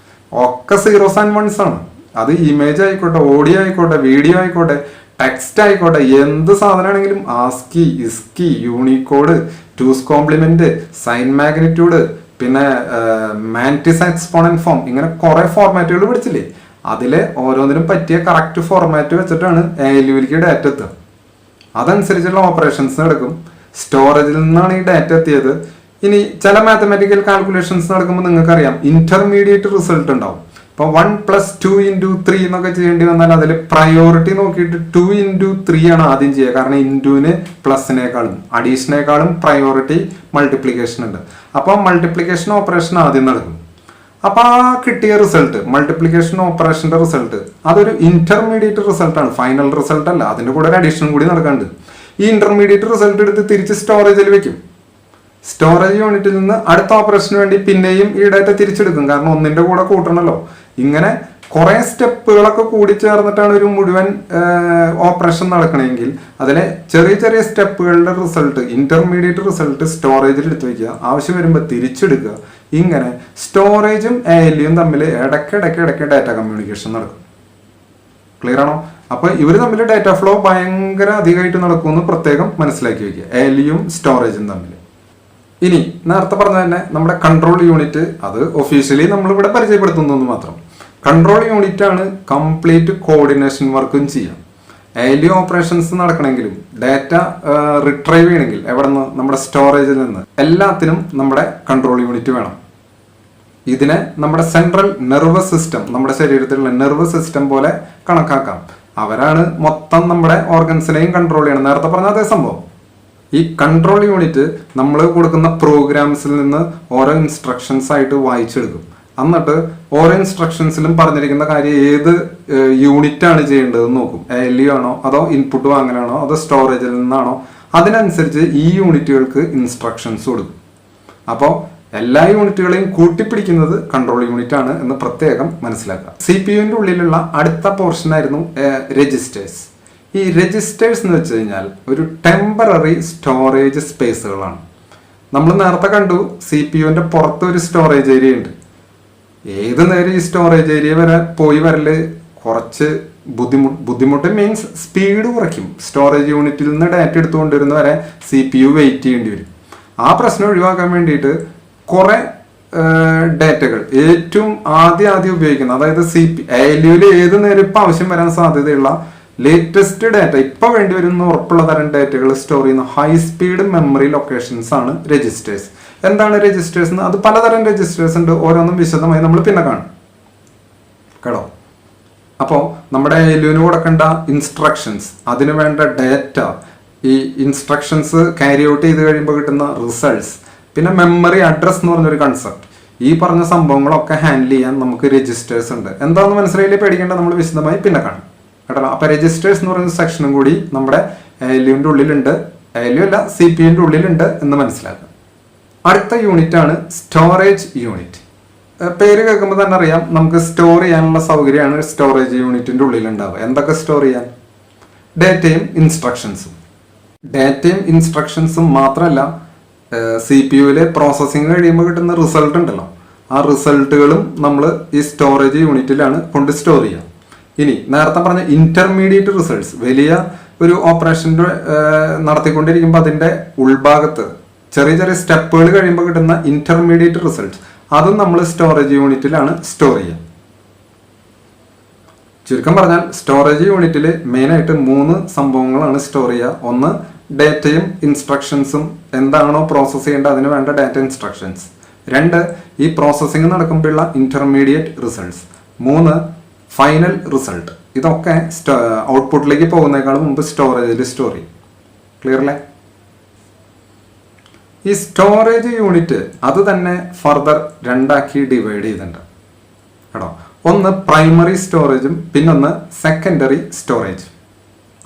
ഒക്കെ സീറോസ് ആൻഡ് വൺസ് ആണ്. അത് ഇമേജ് ആയിക്കോട്ടെ, ഓഡിയോ ആയിക്കോട്ടെ, വീഡിയോ ആയിക്കോട്ടെ, ടെക്സ്റ്റ് ആയിക്കോട്ടെ, എന്ത് സാധനമാണെങ്കിലും ASCII, ISCII, Unicode, two's complement, sign magnitude, പിന്നെ മാൻറ്റിസ് എക്സ്പോണന്റ് ഫോം, ഇങ്ങനെ കുറെ ഫോർമാറ്റുകൾ പഠിച്ചില്ലേ? അതിലെ ഓരോന്നിനും പറ്റിയ കറക്റ്റ് ഫോർമാറ്റ് വെച്ചിട്ടാണ് ALUവിലേക്ക് ഡാറ്റ എത്തുക. അതനുസരിച്ചുള്ള ഓപ്പറേഷൻസ് നടക്കും. സ്റ്റോറേജിൽ നിന്നാണ് ഈ ഡാറ്റ എത്തിയത്. ഇനി ചില മാത്തമാറ്റിക്കൽ കാൽക്കുലേഷൻസ് നടക്കുമ്പോൾ നിങ്ങൾക്കറിയാം ഇന്റർമീഡിയറ്റ് റിസൾട്ട് ഉണ്ടാവും. ഇപ്പൊ 1+2×3 എന്നൊക്കെ ചെയ്യേണ്ടി വന്നാൽ അതിൽ പ്രയോറിറ്റി നോക്കിയിട്ട് 2×3 ആണ് ആദ്യം ചെയ്യുക. കാരണം ഇൻറ്റുവിന് പ്ലസിനേക്കാളും അഡീഷനേക്കാളും പ്രയോറിറ്റി മൾട്ടിപ്ലിക്കേഷൻ ഉണ്ട്. അപ്പോൾ മൾട്ടിപ്ലിക്കേഷൻ ഓപ്പറേഷൻ ആദ്യം നടക്കും. അപ്പൊ ആ കിട്ടിയ റിസൾട്ട്, മൾട്ടിപ്ലിക്കേഷൻ ഓപ്പറേഷന്റെ റിസൾട്ട്, അതൊരു ഇന്റർമീഡിയറ്റ് റിസൾട്ട് ആണ്, ഫൈനൽ റിസൾട്ട് അല്ല. അതിന്റെ കൂടെ ഒരു അഡീഷൻ കൂടി നടക്കാനുണ്ട്. ഈ ഇന്റർമീഡിയറ്റ് റിസൾട്ട് എടുത്ത് തിരിച്ച് സ്റ്റോറേജിൽ വെക്കും. സ്റ്റോറേജ് യൂണിറ്റിൽ നിന്ന് അടുത്ത ഓപ്പറേഷന് വേണ്ടി പിന്നെയും ഈ ഡാറ്റ തിരിച്ചെടുക്കും. കാരണം ഒന്നിന്റെ കൂടെ കൂട്ടണമല്ലോ. ഇങ്ങനെ കുറെ സ്റ്റെപ്പുകളൊക്കെ കൂടി ചേർന്നിട്ടാണ് ഒരു മുഴുവൻ ഓപ്പറേഷൻ നടക്കണമെങ്കിൽ അതിലെ ചെറിയ ചെറിയ സ്റ്റെപ്പുകളുടെ റിസൾട്ട്, ഇന്റർമീഡിയറ്റ് റിസൾട്ട് സ്റ്റോറേജിൽ എടുത്ത് വയ്ക്കുക, ആവശ്യം വരുമ്പോൾ തിരിച്ചെടുക്കുക. ഇങ്ങനെ സ്റ്റോറേജും ALUവും തമ്മിൽ ഇടയ്ക്ക് ഡാറ്റ കമ്മ്യൂണിക്കേഷൻ നടക്കും. ക്ലിയർ ആണോ? അപ്പൊ ഇവർ തമ്മിൽ ഡാറ്റ ഫ്ലോ ഭയങ്കര അധികമായിട്ട് നടക്കുമെന്ന് പ്രത്യേകം മനസ്സിലാക്കി വെക്കുക, ALUവും സ്റ്റോറേജും തമ്മിൽ. ഇനി നേരത്തെ പറഞ്ഞ തന്നെ നമ്മുടെ കൺട്രോൾ യൂണിറ്റ്, അത് ഒഫീഷ്യലി നമ്മൾ ഇവിടെ പരിചയപ്പെടുത്തുന്നു മാത്രം. കൺട്രോൾ യൂണിറ്റ് ആണ് കംപ്ലീറ്റ് കോർഡിനേഷൻ വർക്കും ചെയ്യാം. ALU ഓപ്പറേഷൻസ് നടക്കണമെങ്കിലും ഡാറ്റ റിട്രൈവ് ചെയ്യണമെങ്കിൽ എവിടെ നിന്ന്, നമ്മുടെ സ്റ്റോറേജിൽ നിന്ന്, എല്ലാത്തിനും നമ്മുടെ കൺട്രോൾ യൂണിറ്റ് വേണം. ഇതിനെ നമ്മുടെ സെൻട്രൽ നെർവസ് സിസ്റ്റം, നമ്മുടെ ശരീരത്തിലുള്ള നെർവസ് സിസ്റ്റം പോലെ കണക്കാക്കാം. അവരാണ് മൊത്തം നമ്മുടെ ഓർഗൻസിനെയും കൺട്രോൾ ചെയ്യണം. നേരത്തെ പറഞ്ഞ അതേ സംഭവം. ഈ കൺട്രോൾ യൂണിറ്റ് നമ്മൾ കൊടുക്കുന്ന പ്രോഗ്രാംസിൽ നിന്ന് ഓരോ ഇൻസ്ട്രക്ഷൻസ് ആയിട്ട് വായിച്ചെടുക്കും. എന്നിട്ട് ഓരോ ഇൻസ്ട്രക്ഷൻസിലും പറഞ്ഞിരിക്കുന്ന കാര്യം ഏത് യൂണിറ്റ് ആണ് ചെയ്യേണ്ടതെന്ന് നോക്കും. ALU ആണോ, അതോ ഇൻപുട്ട് വാങ്ങലാണോ, അതോ സ്റ്റോറേജിൽ നിന്നാണോ, അതിനനുസരിച്ച് ഈ യൂണിറ്റുകൾക്ക് ഇൻസ്ട്രക്ഷൻസ് കൊടുക്കും. അപ്പോൾ എല്ലാ യൂണിറ്റുകളെയും കൂട്ടിപ്പിടിക്കുന്നത് കൺട്രോൾ യൂണിറ്റ് ആണ് എന്ന് പ്രത്യേകം മനസ്സിലാക്കുക. CPUവിന്റെ ഉള്ളിലുള്ള അടുത്ത പോർഷൻ ആയിരുന്നു രജിസ്റ്റേഴ്സ്. ഈ രജിസ്റ്റേഴ്സ് എന്ന് വെച്ച് കഴിഞ്ഞാൽ ഒരു ടെമ്പററി സ്റ്റോറേജ് സ്പേസുകളാണ്. നമ്മൾ നേരത്തെ കണ്ടു CPUവിന്റെ പുറത്ത് ഒരു സ്റ്റോറേജ് ഏരിയ ഉണ്ട്. ഏത് നേരം ഈ സ്റ്റോറേജ് ഏരിയ വരെ പോയി വരല് കുറച്ച് ബുദ്ധിമുട്ട് മീൻസ് സ്പീഡ് കുറയ്ക്കും. സ്റ്റോറേജ് യൂണിറ്റിൽ നിന്ന് ഡാറ്റ എടുത്തുകൊണ്ടിരുന്ന വരെ CPU വെയിറ്റ് ചെയ്യേണ്ടി വരും. ആ പ്രശ്നം ഒഴിവാക്കാൻ വേണ്ടിയിട്ട് കുറെ ഡാറ്റകൾ ഏറ്റവും ആദ്യം ഉപയോഗിക്കുന്ന, അതായത് ALUവിൽ ഏത് നേരം ഇപ്പം ആവശ്യം വരാൻ സാധ്യതയുള്ള ലേറ്റസ്റ്റ് ഡാറ്റ, ഇപ്പൊ വേണ്ടി വരുന്ന ഉറപ്പുള്ള തരം ഡാറ്റകൾ സ്റ്റോർ ചെയ്യുന്ന ഹൈ സ്പീഡ് മെമ്മറി ലൊക്കേഷൻസ് ആണ് രജിസ്റ്റേഴ്സ്. എന്താണ് രജിസ്റ്റേഴ്സ്? അത് പലതരം രജിസ്റ്റേഴ്സ് ഉണ്ട്. ഓരോന്നും വിശദമായി നമ്മൾ പിന്നെ കാണും കേട്ടോ. അപ്പോൾ നമ്മുടെ ALUവിന് കൊടുക്കേണ്ട ഇൻസ്ട്രക്ഷൻസ്, അതിന് വേണ്ട ഡാറ്റ, ഈ ഇൻസ്ട്രക്ഷൻസ് ക്യാരി ഔട്ട് ചെയ്ത് കഴിയുമ്പോൾ കിട്ടുന്ന റിസൾട്ട്സ്, പിന്നെ മെമ്മറി അഡ്രസ് എന്ന് പറഞ്ഞൊരു കൺസെപ്റ്റ്, ഈ പറഞ്ഞ സംഭവങ്ങളൊക്കെ ഹാൻഡിൽ ചെയ്യാൻ നമുക്ക് രജിസ്റ്റേഴ്സ് ഉണ്ട്. എന്താണെന്ന് മനസ്സിലായില്ലേ? പേടിക്കേണ്ട, നമ്മൾ വിശദമായി പിന്നെ കാണും കേട്ടോ. അപ്പൊ രജിസ്റ്റേഴ്സ് എന്ന് പറയുന്ന സെക്ഷനും കൂടി നമ്മുടെ ALUവിന്റെ ഉള്ളിലുണ്ട്. ALU അല്ല, CPUവിന്റെ ഉള്ളിലുണ്ട് എന്ന് മനസ്സിലാക്കുക. അടുത്ത യൂണിറ്റ് ആണ് സ്റ്റോറേജ് യൂണിറ്റ്. പേര് കേൾക്കുമ്പോൾ തന്നെ അറിയാം, നമുക്ക് സ്റ്റോർ ചെയ്യാനുള്ള സൗകര്യമാണ് സ്റ്റോറേജ് യൂണിറ്റിന്റെ ഉള്ളിൽ ഉണ്ടാവുക. എന്തൊക്കെ സ്റ്റോർ ചെയ്യാൻ? ഡാറ്റയും ഇൻസ്ട്രക്ഷൻസും. ഡാറ്റയും ഇൻസ്ട്രക്ഷൻസും മാത്രമല്ല, CPUവിലെ പ്രോസസ്സിങ് കഴിയുമ്പോൾ കിട്ടുന്ന റിസൾട്ട് ഉണ്ടല്ലോ, ആ റിസൾട്ടുകളും നമ്മൾ ഈ സ്റ്റോറേജ് യൂണിറ്റിലാണ് കൊണ്ട് സ്റ്റോർ ചെയ്യുക. ഇനി നേരത്തെ പറഞ്ഞ ഇന്റർമീഡിയറ്റ് റിസൾട്ട്സ്, വലിയ ഒരു ഓപ്പറേഷൻ്റെ നടത്തിക്കൊണ്ടിരിക്കുമ്പോൾ അതിന്റെ ഉൾഭാഗത്ത് ചെറിയ ചെറിയ സ്റ്റെപ്പുകൾ കഴിയുമ്പോൾ കിട്ടുന്ന ഇന്റർമീഡിയറ്റ് റിസൾട്ട്സ്, അതും നമ്മൾ സ്റ്റോറേജ് യൂണിറ്റിലാണ് സ്റ്റോർ ചെയ്യുക. ചുരുക്കം പറഞ്ഞാൽ സ്റ്റോറേജ് യൂണിറ്റിൽ മെയിനായിട്ട് 3 സംഭവങ്ങളാണ് സ്റ്റോർ ചെയ്യുക. ഒന്ന്, ഡാറ്റയും ഇൻസ്ട്രക്ഷൻസും, എന്താണോ പ്രോസസ്സ് ചെയ്യേണ്ടത് അതിന് വേണ്ട ഡാറ്റ ഇൻസ്ട്രക്ഷൻസ്. 2, ഈ പ്രോസസ്സിംഗ് നടക്കുമ്പോഴുള്ള ഇന്റർമീഡിയറ്റ് റിസൾട്ട്സ്. 3, final result. ഇതൊക്കെ ഔട്ട്പുട്ടിലേക്ക് പോകുന്നതിനേക്കാളും മുമ്പ് സ്റ്റോറേജിൽ സ്റ്റോർ ചെയ്യും. ക്ലിയർ അല്ലേ? ഈ സ്റ്റോറേജ് യൂണിറ്റ് അത് തന്നെ ഫർദർ 2ആക്കി ഡിവൈഡ് ചെയ്തിട്ടുണ്ട് കേട്ടോ. ഒന്ന് പ്രൈമറി സ്റ്റോറേജും പിന്നൊന്ന് സെക്കൻഡറി സ്റ്റോറേജ്.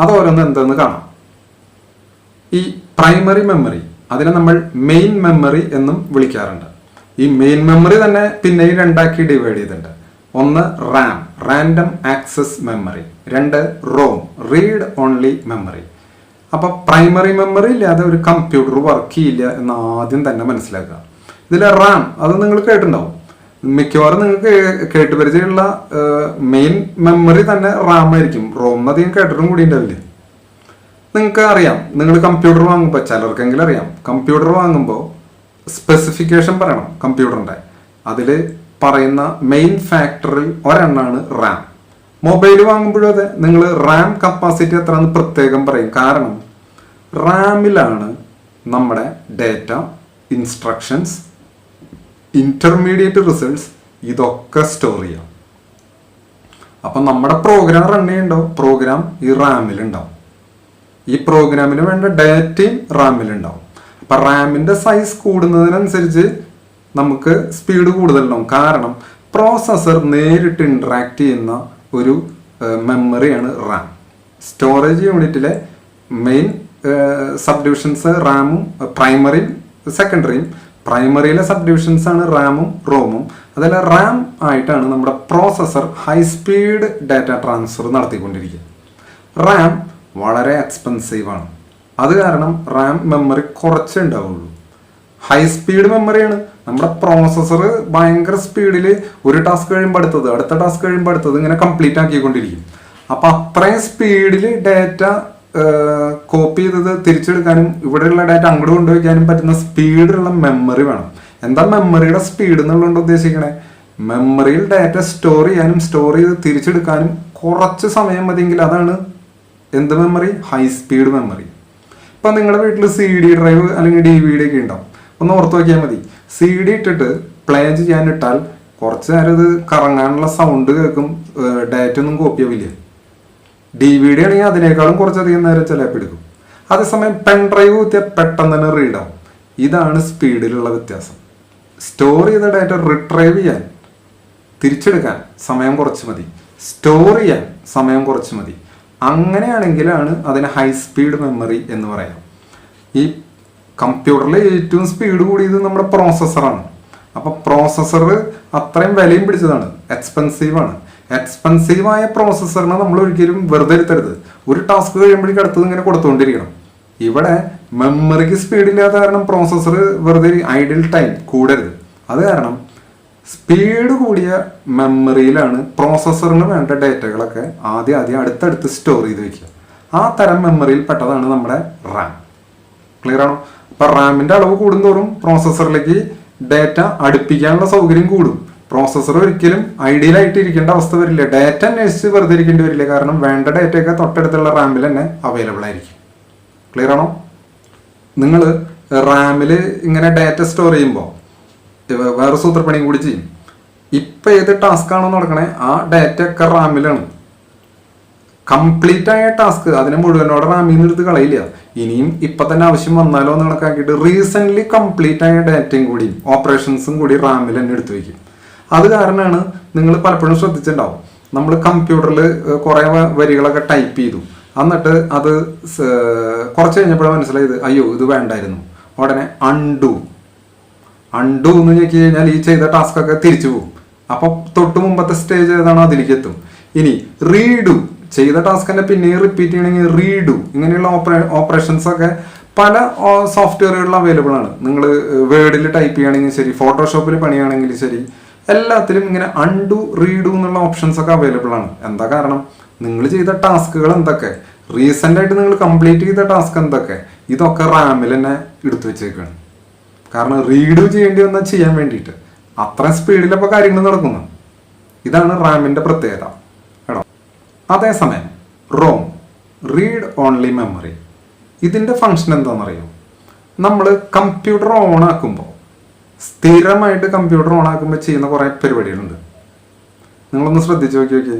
അതോരോന്ന് എന്തെന്ന് കാണാം. ഈ പ്രൈമറി മെമ്മറി, അതിനെ നമ്മൾ മെയിൻ മെമ്മറി എന്നും വിളിക്കാറുണ്ട്. ഈ മെയിൻ മെമ്മറി തന്നെ പിന്നെയും രണ്ടാക്കി ഡിവൈഡ് ചെയ്തിട്ടുണ്ട്. ഒന്ന് റാം, റാൻഡം ആക്സസ് മെമ്മറി. രണ്ട് റോം, റീഡ് ഓൺലി മെമ്മറി. അപ്പൊ പ്രൈമറി മെമ്മറി ഇല്ലാതെ ഒരു കമ്പ്യൂട്ടർ വർക്ക് ചെയ്യില്ല എന്ന് ആദ്യം തന്നെ മനസ്സിലാക്കുക. ഇതിലെ റാം, അത് നിങ്ങൾ കേട്ടിട്ടുണ്ടാവും. മിക്കവാറും നിങ്ങൾക്ക് കേട്ടുപരിചയമുള്ള മെയിൻ മെമ്മറി തന്നെ റാം ആയിരിക്കും. റോം അധികം കേട്ടിട്ടും കൂടി ഉണ്ടാവില്ല. നിങ്ങൾക്ക് അറിയാം, നിങ്ങൾ കമ്പ്യൂട്ടർ വാങ്ങുമ്പോൾ, ചിലർക്കെങ്കിലും അറിയാം, കമ്പ്യൂട്ടർ വാങ്ങുമ്പോൾ സ്പെസിഫിക്കേഷൻ പറയണം കമ്പ്യൂട്ടറിന്റെ. അതിൽ പറയുന്ന മെയിൻ ഫാക്ടറിൽ ഒരെണ്ണമാണ് റാം. മൊബൈൽ വാങ്ങുമ്പോഴും അതെ, നിങ്ങൾ റാം കപ്പാസിറ്റി എത്രയെന്ന് പ്രത്യേകം പറയും. കാരണം റാമിലാണ് നമ്മുടെ ഡേറ്റ, ഇൻസ്ട്രക്ഷൻസ്, ഇന്റർമീഡിയറ്റ് റിസൾട്ട്സ് ഇതൊക്കെ സ്റ്റോർ ചെയ്യാം. അപ്പം നമ്മുടെ പ്രോഗ്രാം റൺ ചെയ്യണ്ടാവും, പ്രോഗ്രാം ഈ റാമിലുണ്ടാവും. ഈ പ്രോഗ്രാമിന് വേണ്ട ഡേറ്റയും റാമിലുണ്ടാവും. അപ്പൊ റാമിന്റെ സൈസ് കൂടുന്നതിനനുസരിച്ച് നമുക്ക് സ്പീഡ് കൂടുതലുണ്ടാവും. കാരണം പ്രോസസ്സർ നേരിട്ട് ഇന്ററാക്ട് ചെയ്യുന്ന ഒരു മെമ്മറിയാണ് റാം. സ്റ്റോറേജ് യൂണിറ്റിലെ മെയിൻ സബ് ഡിവിഷൻസ് റാമും പ്രൈമറിയും സെക്കൻഡറിയും. പ്രൈമറിയിലെ സബ് ഡിവിഷൻസ് ആണ് റാമും റോമും. അതിൽ റാം ആയിട്ടാണ് നമ്മുടെ processor high speed data transfer നടത്തിക്കൊണ്ടിരിക്കുക. റാം വളരെ എക്സ്പെൻസീവ് ആണ്. അത് കാരണം റാം മെമ്മറി കുറച്ചേ ഉണ്ടാവുള്ളൂ. ഹൈ സ്പീഡ് മെമ്മറിയാണ്. നമ്മുടെ പ്രോസസ്സർ ഭയങ്കര സ്പീഡിൽ ഒരു ടാസ്ക് കഴിയുമ്പോൾ അടുത്തത്, അടുത്ത ടാസ്ക് കഴിയുമ്പോൾ അടുത്തത് ഇങ്ങനെ കംപ്ലീറ്റ് ആക്കിക്കൊണ്ടിരിക്കും. അപ്പൊ അത്രയും സ്പീഡിൽ ഡാറ്റ കോപ്പി ചെയ്തത് തിരിച്ചെടുക്കാനും ഇവിടെയുള്ള ഡാറ്റ അങ്ങോട്ട് കൊണ്ടുവയ്ക്കാനും പറ്റുന്ന സ്പീഡിലുള്ള മെമ്മറി വേണം. എന്താ മെമ്മറിയുടെ സ്പീഡ് എന്നുള്ളതുകൊണ്ട് ഉദ്ദേശിക്കണേ? മെമ്മറിയിൽ ഡാറ്റ സ്റ്റോർ ചെയ്യാനും സ്റ്റോർ ചെയ്ത് തിരിച്ചെടുക്കാനും കുറച്ച് സമയം മതിയെങ്കിൽ അതാണ് എന്ത് മെമ്മറി? High speed memory. ഇപ്പൊ നിങ്ങളുടെ വീട്ടിൽ CD ഡ്രൈവ് അല്ലെങ്കിൽ DVD ഒക്കെ ഉണ്ടാവും. ഒന്ന് ഓർത്ത് നോക്കിയാൽ മതി. CD ഇട്ടിട്ട് പ്ലേ ചെയ്യാനിട്ടാൽ കുറച്ച് നേരം ഇത് കറങ്ങാനുള്ള സൗണ്ട് കേൾക്കും, ഡാറ്റ ഒന്നും കോപ്പി ആവില്ല. DVD ആണെങ്കിൽ അതിനേക്കാളും കുറച്ചധികം നേരം ചിലപ്പോൾ എടുക്കും. അതേസമയം പെൻ ഡ്രൈവ് കുത്തിയാൽ പെട്ടെന്ന് തന്നെ റീഡ് ആവും. ഇതാണ് സ്പീഡിലുള്ള വ്യത്യാസം. സ്റ്റോർ ചെയ്ത ഡാറ്റ റിട്രൈവ് ചെയ്യാൻ, തിരിച്ചെടുക്കാൻ സമയം കുറച്ച് മതി. സ്റ്റോർ ചെയ്യാൻ സമയം കുറച്ച് മതി. അങ്ങനെയാണെങ്കിലാണ് അതിന് ഹൈ സ്പീഡ് മെമ്മറി എന്ന് പറയാം. ഈ കമ്പ്യൂട്ടറിൽ ഏറ്റവും സ്പീഡ് കൂടിയത് നമ്മുടെ പ്രോസസ്സറാണ്. അപ്പൊ പ്രോസസ്സർ അത്രയും വിലയും പിടിച്ചതാണ്, എക്സ്പെൻസീവ് ആണ്. എക്സ്പെൻസീവായ പ്രോസസ്സറിനെ നമ്മൾ ഒരിക്കലും വെറുതെ ഇരുത്തരുത്. ഒരു ടാസ്ക് കഴിയുമ്പോഴേക്കും അടുത്തത് ഇങ്ങനെ കൊടുത്തുകൊണ്ടിരിക്കണം. ഇവിടെ മെമ്മറിക്ക് സ്പീഡില്ലാത്ത കാരണം പ്രോസസ്സർ വെറുതെ ഐഡിൽ ടൈം കൂടരുത്. അത് കാരണം സ്പീഡ് കൂടിയ മെമ്മറിയിലാണ് പ്രോസസ്സറിന് വേണ്ട ഡേറ്റകളൊക്കെ ആദ്യം അടുത്തടുത്ത് സ്റ്റോർ ചെയ്ത് വെക്കുക. ആ തരം മെമ്മറിയിൽ പെട്ടതാണ് നമ്മുടെ റാം. ക്ലിയർ ആണോ? അപ്പൊ റാമിന്റെ അളവ് കൂടുന്തോറും പ്രോസസ്സറിലേക്ക് ഡേറ്റ അടുപ്പിക്കാനുള്ള സൗകര്യം കൂടും. പ്രോസസ്സർ ഒരിക്കലും ഐഡിയൽ ആയിട്ട് ഇരിക്കേണ്ട അവസ്ഥ വരില്ല. ഡേറ്റ അന്വേഷിച്ച് വെറുതെ ഇരിക്കേണ്ടി വരില്ല. കാരണം വേണ്ട ഡേറ്റയൊക്കെ തൊട്ടടുത്തുള്ള റാമിൽ തന്നെ അവൈലബിൾ ആയിരിക്കും. ക്ലിയർ ആണോ? നിങ്ങൾ റാമിൽ ഇങ്ങനെ ഡാറ്റ സ്റ്റോർ ചെയ്യുമ്പോൾ വേറെ സൂത്രപ്പണിയും കൂടി ചെയ്യും. ഇപ്പൊ ഏത് ടാസ്ക് ആണോ നടക്കണേ ആ ഡാറ്റ ഒക്കെ റാമിലാണ്. കംപ്ലീറ്റ് ആയ ടാസ്ക് അതിനെ മുഴുവനോടെ റാമിൽ നിന്ന് എടുത്ത് കളയില്ല. ഇനിയും ഇപ്പൊ തന്നെ ആവശ്യം വന്നാലോ എന്ന് കണക്കാക്കിയിട്ട് റീസെന്റ് കംപ്ലീറ്റ് ആയ ഡാറ്റയും കൂടി ഓപ്പറേഷൻസും കൂടി റാമിൽ തന്നെ എടുത്തു വയ്ക്കും. അത് കാരണമാണ് നിങ്ങൾ പലപ്പോഴും ശ്രദ്ധിച്ചിട്ടുണ്ടാവും, നമ്മൾ കമ്പ്യൂട്ടറിൽ കുറെ വരികളൊക്കെ ടൈപ്പ് ചെയ്തു, എന്നിട്ട് അത് കുറച്ച് കഴിഞ്ഞപ്പോഴാണ് മനസ്സിലായത് അയ്യോ ഇത് വേണ്ടായിരുന്നു. ഉടനെ അൺഡു എന്ന് നോക്കി കഴിഞ്ഞാൽ ഈ ചെയ്ത ടാസ്ക് ഒക്കെ തിരിച്ചു പോകും. അപ്പൊ തൊട്ട് മുമ്പത്തെ സ്റ്റേജ് ഏതാണോ അതിലേക്ക് എത്തും. ഇനി റീഡു, ചെയ്ത ടാസ്ക് തന്നെ പിന്നെയും റിപ്പീറ്റ് ചെയ്യണമെങ്കിൽ റീഡു, ഇങ്ങനെയുള്ള ഓപ്പറേഷൻസ് ഒക്കെ പല സോഫ്റ്റ്വെയറുകളിൽ അവൈലബിൾ ആണ്. നിങ്ങൾ വേർഡിൽ ടൈപ്പ് ചെയ്യുകയാണെങ്കിൽ ശരി, ഫോട്ടോഷോപ്പിൽ പണിയാണെങ്കിൽ ശരി, എല്ലാത്തിലും ഇങ്ങനെ അൺഡു റീഡു എന്നുള്ള ഓപ്ഷൻസ് ഒക്കെ അവൈലബിൾ ആണ്. എന്താ കാരണം? നിങ്ങൾ ചെയ്ത ടാസ്കുകൾ എന്തൊക്കെ, റീസെന്റ് ആയിട്ട് നിങ്ങൾ കംപ്ലീറ്റ് ചെയ്ത ടാസ്ക് എന്തൊക്കെ, ഇതൊക്കെ റാമിൽ തന്നെ എടുത്തു വെച്ചേക്കാണ്. കാരണം റീഡ് ചെയ്യേണ്ടി വന്നാൽ ചെയ്യാൻ വേണ്ടിയിട്ട് അത്ര സ്പീഡിലപ്പോൾ കാര്യങ്ങൾ നടക്കുന്നു. ഇതാണ് റാമിന്റെ പ്രത്യേകത കേട്ടോ. അതേസമയം റോം, റീഡ് ഓൺലി മെമ്മറി, ഇതിന്റെ ഫങ്ഷൻ എന്താണെന്നറിയോ? നമ്മൾ കമ്പ്യൂട്ടർ ഓൺ ആക്കുമ്പോൾ, സ്ഥിരമായിട്ട് കമ്പ്യൂട്ടർ ഓൺ ആക്കുമ്പോൾ ചെയ്യുന്ന കുറെ പരിപാടികളുണ്ട്. നിങ്ങളൊന്ന് ശ്രദ്ധിച്ചു നോക്കി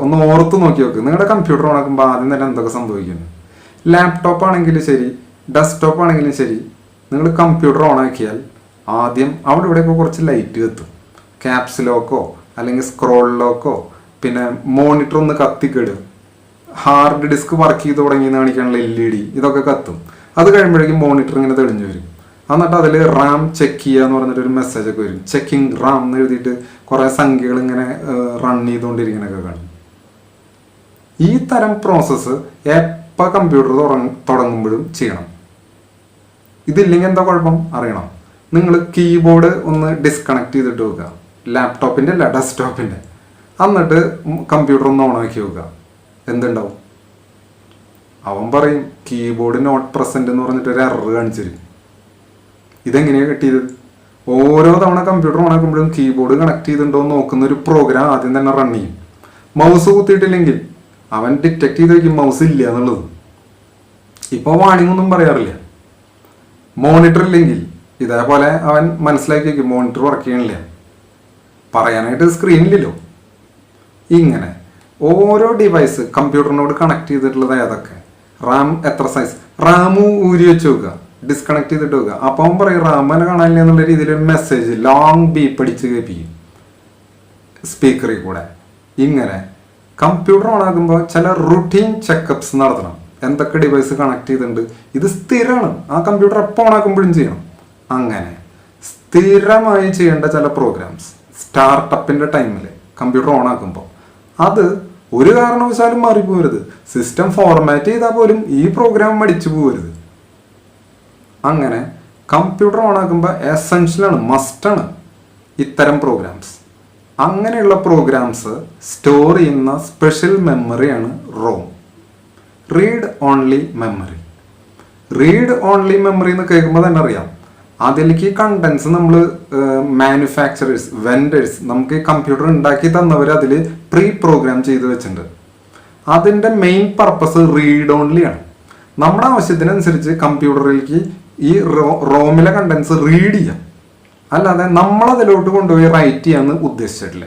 ഒന്ന് ഓർത്ത് നോക്കി നോക്ക്. നിങ്ങളുടെ കമ്പ്യൂട്ടർ ഓൺ ആക്കുമ്പോൾ ആദ്യം തന്നെ എന്തൊക്കെ സംഭവിക്കുന്നു? ലാപ്ടോപ്പ് ആണെങ്കിലും ശരി, ഡെസ്ക്ടോപ്പ് ആണെങ്കിലും ശരി, നിങ്ങൾ കമ്പ്യൂട്ടർ ഓൺ ആക്കിയാൽ ആദ്യം അവിടെ ഇവിടെയൊക്കെ കുറച്ച് ലൈറ്റ് കത്തും. ക്യാപ്സ് ലോക്കോ അല്ലെങ്കിൽ സ്ക്രോൾ ലോക്കോ, പിന്നെ മോണിറ്റർ ഒന്ന് കത്തിക്കിടും. ഹാർഡ് ഡിസ്ക് വർക്ക് ചെയ്ത് തുടങ്ങിയെന്ന് കാണിക്കാനുള്ള LED ഇതൊക്കെ കത്തും. അത് കഴിയുമ്പോഴേക്കും മോണിറ്റർ ഇങ്ങനെ തെളിഞ്ഞു വരും. എന്നിട്ട് അതിൽ റാം ചെക്ക് ചെയ്യുക എന്ന് പറഞ്ഞിട്ടൊരു മെസ്സേജ് ഒക്കെ വരും. ചെക്കിങ് റാം എന്ന് എഴുതിയിട്ട് കുറേ സംഖ്യകൾ ഇങ്ങനെ റൺ ചെയ്തുകൊണ്ടിരിക്കണൊക്കെ കാണും. ഈ തരം പ്രോസസ്സ് എപ്പോൾ കമ്പ്യൂട്ടർ തുടങ്ങുമ്പോഴും ചെയ്യണം. ഇതില്ലെങ്കിൽ എന്താ കുഴപ്പം അറിയണം. നിങ്ങൾ കീബോർഡ് ഒന്ന് ഡിസ്കണക്ട് ചെയ്തിട്ട് വെക്കുക, ലാപ്ടോപ്പിൻ്റെ അല്ല ഡെസ്ക്ടോപ്പിൻ്റെ. എന്നിട്ട് കമ്പ്യൂട്ടർ ഒന്ന് ഓണാക്കി വെക്കുക. എന്തുണ്ടാവും? അവൻ പറയും കീബോർഡ് നോട്ട് പ്രസന്റ് എന്ന് പറഞ്ഞിട്ട് ഒരു എറർ കാണിച്ചിരും. ഇതെങ്ങനെയാണ് കിട്ടിയത്? ഓരോ തവണ കമ്പ്യൂട്ടർ ഓണാക്കുമ്പോഴും കീബോർഡ് കണക്ട് ചെയ്തിട്ടുണ്ടോ എന്ന് നോക്കുന്ന ഒരു പ്രോഗ്രാം ആദ്യം തന്നെ റൺ ചെയ്യും. മൗസ് കുത്തിയിട്ടില്ലെങ്കിൽ അവൻ ഡിറ്റക്ട് ചെയ്ത് വയ്ക്കും മൗസ് ഇല്ല എന്നുള്ളത്. ഇപ്പോൾ വാണിംഗ് ഒന്നും പറയാറില്ല. മോണിറ്റർ ഇല്ലെങ്കിൽ ഇതേപോലെ അവൻ മനസ്സിലാക്കി വയ്ക്കും മോണിറ്റർ വർക്ക് ചെയ്യണില്ല. പറയാനായിട്ട് സ്ക്രീനില്ലല്ലോ. ഇങ്ങനെ ഓരോ ഡിവൈസ് കമ്പ്യൂട്ടറിനോട് കണക്ട് ചെയ്തിട്ടുള്ളത് ഏതൊക്കെ, റാം എത്ര സൈസ്, റാമ് ഊരി വെച്ച് വെക്കുക, ഡിസ്കണക്ട് ചെയ്തിട്ട് വെക്കുക. അപ്പം പറയും റാമിനെ കാണാനില്ല എന്നുള്ള രീതിയിൽ ഒരു മെസ്സേജ് ലോങ് ബീപ്പ് അടിച്ച് കേൾപ്പിക്കും സ്പീക്കറിൽ കൂടെ. ഇങ്ങനെ കമ്പ്യൂട്ടർ ഓണാക്കുമ്പോൾ ചില റുട്ടീൻ ചെക്കപ്സ് നടത്തണം. എന്തൊക്കെ ഡിവൈസ് കണക്ട് ചെയ്തിട്ടുണ്ട്, ഇത് സ്ഥിരമാണ്. ആ കമ്പ്യൂട്ടർ എപ്പോൾ ഓണാക്കുമ്പോഴും ചെയ്യണം. അങ്ങനെ സ്ഥിരമായി ചെയ്യേണ്ട ചില പ്രോഗ്രാംസ് സ്റ്റാർട്ടപ്പിൻ്റെ ടൈമിൽ കമ്പ്യൂട്ടർ ഓണാക്കുമ്പോൾ അത് ഒരു കാരണവശാലും മാറിപ്പോകരുത്. സിസ്റ്റം ഫോർമാറ്റ് ചെയ്താൽ പോലും ഈ പ്രോഗ്രാം മടിച്ചു പോകരുത്. അങ്ങനെ കമ്പ്യൂട്ടർ ഓണാക്കുമ്പോൾ എസെൻഷ്യലാണ്, മസ്റ്റാണ് ഇത്തരം പ്രോഗ്രാംസ്. അങ്ങനെയുള്ള പ്രോഗ്രാംസ് സ്റ്റോർ ചെയ്യുന്ന സ്പെഷ്യൽ മെമ്മറിയാണ് ROM, read only memory. Read only memory എന്ന് കേൾക്കുമ്പോൾ തന്നെ അറിയാം അതിലേക്ക് കണ്ടൻസ് നമ്മൾ മാനുഫാക്ചറേഴ്സ്, വെൻഡേഴ്സ്, നമുക്ക് ഈ കമ്പ്യൂട്ടർ ഉണ്ടാക്കി തന്നവർ അതിൽ പ്രീ പ്രോഗ്രാം ചെയ്ത് വെച്ചിട്ടുണ്ട്. അതിൻ്റെ മെയിൻ പർപ്പസ് റീഡ് ഓൺലി ആണ്. നമ്മുടെ ആവശ്യത്തിനനുസരിച്ച് കമ്പ്യൂട്ടറിലേക്ക് ഈ റോമിലെ കണ്ടൻസ് റീഡ് ചെയ്യാം, അല്ലാതെ നമ്മളതിലോട്ട് കൊണ്ടുപോയി റൈറ്റ് ചെയ്യാന്ന് ഉദ്ദേശിച്ചിട്ടില്ല.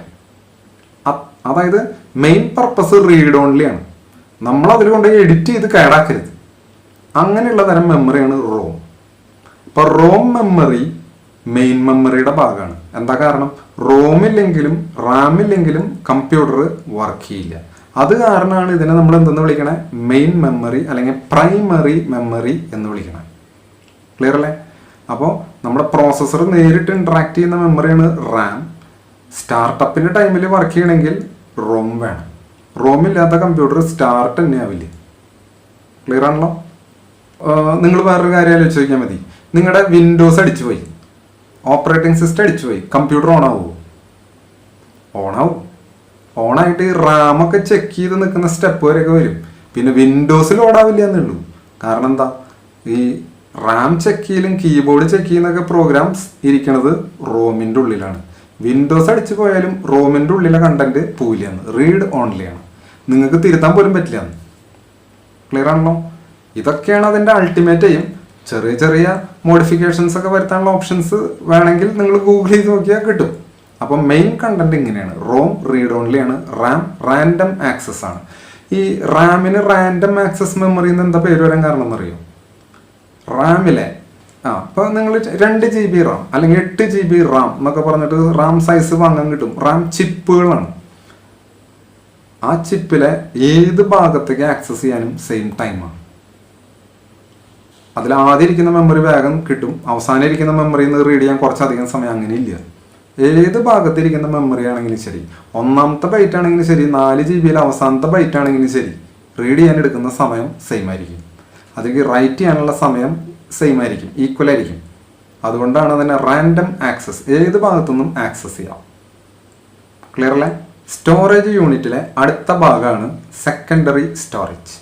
അതായത് മെയിൻ പർപ്പസ് റീഡ് ഓൺലി ആണ്. നമ്മളതിൽ കൊണ്ടുപോയി എഡിറ്റ് ചെയ്ത് കേടാക്കരുത്. അങ്ങനെയുള്ള തരം മെമ്മറിയാണ് റോം. ഇപ്പൊ റോം മെമ്മറി മെയിൻ മെമ്മറിയുടെ ഭാഗമാണ്. എന്താ കാരണം? റോമില്ലെങ്കിലും റാമില്ലെങ്കിലും കമ്പ്യൂട്ടർ വർക്ക് ചെയ്യില്ല. അത് കാരണമാണ് ഇതിനെ നമ്മൾ എന്തെന്ന് വിളിക്കണേ, മെയിൻ മെമ്മറി അല്ലെങ്കിൽ പ്രൈമറി മെമ്മറി എന്ന് വിളിക്കണേ. ക്ലിയർ അല്ലേ? അപ്പോൾ നമ്മുടെ പ്രോസസ്സർ നേരിട്ട് ഇന്ററാക്ട് ചെയ്യുന്ന മെമ്മറിയാണ് റാം. സ്റ്റാർട്ടപ്പിന്റെ ടൈമിൽ വർക്ക് ചെയ്യണമെങ്കിൽ റോം വേണം. റോമില്ലാത്ത കമ്പ്യൂട്ടർ സ്റ്റാർട്ട് തന്നെ ആവില്ല. ക്ലിയർ ആണല്ലോ? നിങ്ങൾ വേറൊരു കാര്യം ആലോചിച്ച് നോക്കിയാൽ മതി. നിങ്ങളുടെ വിൻഡോസ് അടിച്ചു പോയി, ഓപ്പറേറ്റിംഗ് സിസ്റ്റം അടിച്ചു പോയി, കമ്പ്യൂട്ടർ ഓണാവുമോ? ഓണാവും. ഓണായിട്ട് ഈ റാമൊക്കെ ചെക്ക് ചെയ്ത് നിൽക്കുന്ന സ്റ്റെപ്പ് വരെയൊക്കെ വരും. പിന്നെ വിൻഡോസിൽ ഓടാവില്ല എന്നുള്ളൂ. കാരണം എന്താ? ഈ റാം ചെക്ക് ചെയ്യലും കീബോർഡ് ചെക്ക് ചെയ്യുന്നൊക്കെ പ്രോഗ്രാംസ് ഇരിക്കുന്നത് റോമിൻ്റെ ഉള്ളിലാണ്. വിൻഡോസ് അടിച്ചു പോയാലും റോമിൻ്റെ ഉള്ളിലെ കണ്ടന്റ് പോവില്ലാന്ന്, റീഡ് ഓൺലിയാണ്. നിങ്ങൾക്ക് തിരുത്താൻ പോലും പറ്റില്ല. ക്ലിയർ ആണല്ലോ? ഇതൊക്കെയാണ് അതിൻ്റെ അൾട്ടിമേറ്റ് എയിം. ചെറിയ ചെറിയ മോഡിഫിക്കേഷൻസ് ഒക്കെ വരുത്താനുള്ള ഓപ്ഷൻസ് വേണമെങ്കിൽ നിങ്ങൾ ഗൂഗിൾ ചെയ്ത് നോക്കിയാൽ കിട്ടും. അപ്പം മെയിൻ കണ്ടന്റ് ഇങ്ങനെയാണ്. റോം റീഡ് ഓൺലി ആണ്. റാം റാൻഡം ആക്സസ് ആണ്. ഈ റാമിന് റാൻഡം ആക്സസ് മെമ്മറി എന്ന് എന്താ പേര് വരാൻ കാരണം എന്നറിയോ? റാമിലെ ഇപ്പൊ നിങ്ങൾ 2 GB റാം അല്ലെങ്കിൽ 8 GB റാം എന്നൊക്കെ പറഞ്ഞിട്ട് റാം സൈസ് വാങ്ങാൻ കിട്ടും. റാം ചിപ്പുകളാണ്. ആ ചിപ്പിലെ ഏത് ഭാഗത്തേക്ക് ആക്സസ് ചെയ്യാനും സെയിം ടൈമാണ്. അതിൽ ആദ്യം ഇരിക്കുന്ന മെമ്മറി വേഗം കിട്ടും, അവസാനം ഇരിക്കുന്ന മെമ്മറിയിൽ നിന്ന് റീഡ് ചെയ്യാൻ കുറച്ചധികം സമയം. അങ്ങനെ ഇല്ല. ഏത് ഭാഗത്തിരിക്കുന്ന മെമ്മറി ആണെങ്കിലും ശരി, ഒന്നാമത്തെ ബൈറ്റ് ആണെങ്കിലും ശരി, 4 GB അവസാനത്തെ ബൈറ്റ് ആണെങ്കിലും ശരി, റീഡ് ചെയ്യാൻ എടുക്കുന്ന സമയം സെയിം ആയിരിക്കും. അതിലേക്ക് റൈറ്റ് ചെയ്യാനുള്ള സമയം സെയിം ആയിരിക്കും, ഈക്വൽ ആയിരിക്കും. അതുകൊണ്ടാണ് അതിനെ റാൻഡം ആക്സസ്, ഏത് ഭാഗത്തുനിന്നും ആക്സസ് ചെയ്യാം. ക്ലിയർ അല്ലേ? സ്റ്റോറേജ് യൂണിറ്റിലെ അടുത്ത ഭാഗമാണ് സെക്കൻഡറി സ്റ്റോറേജ്.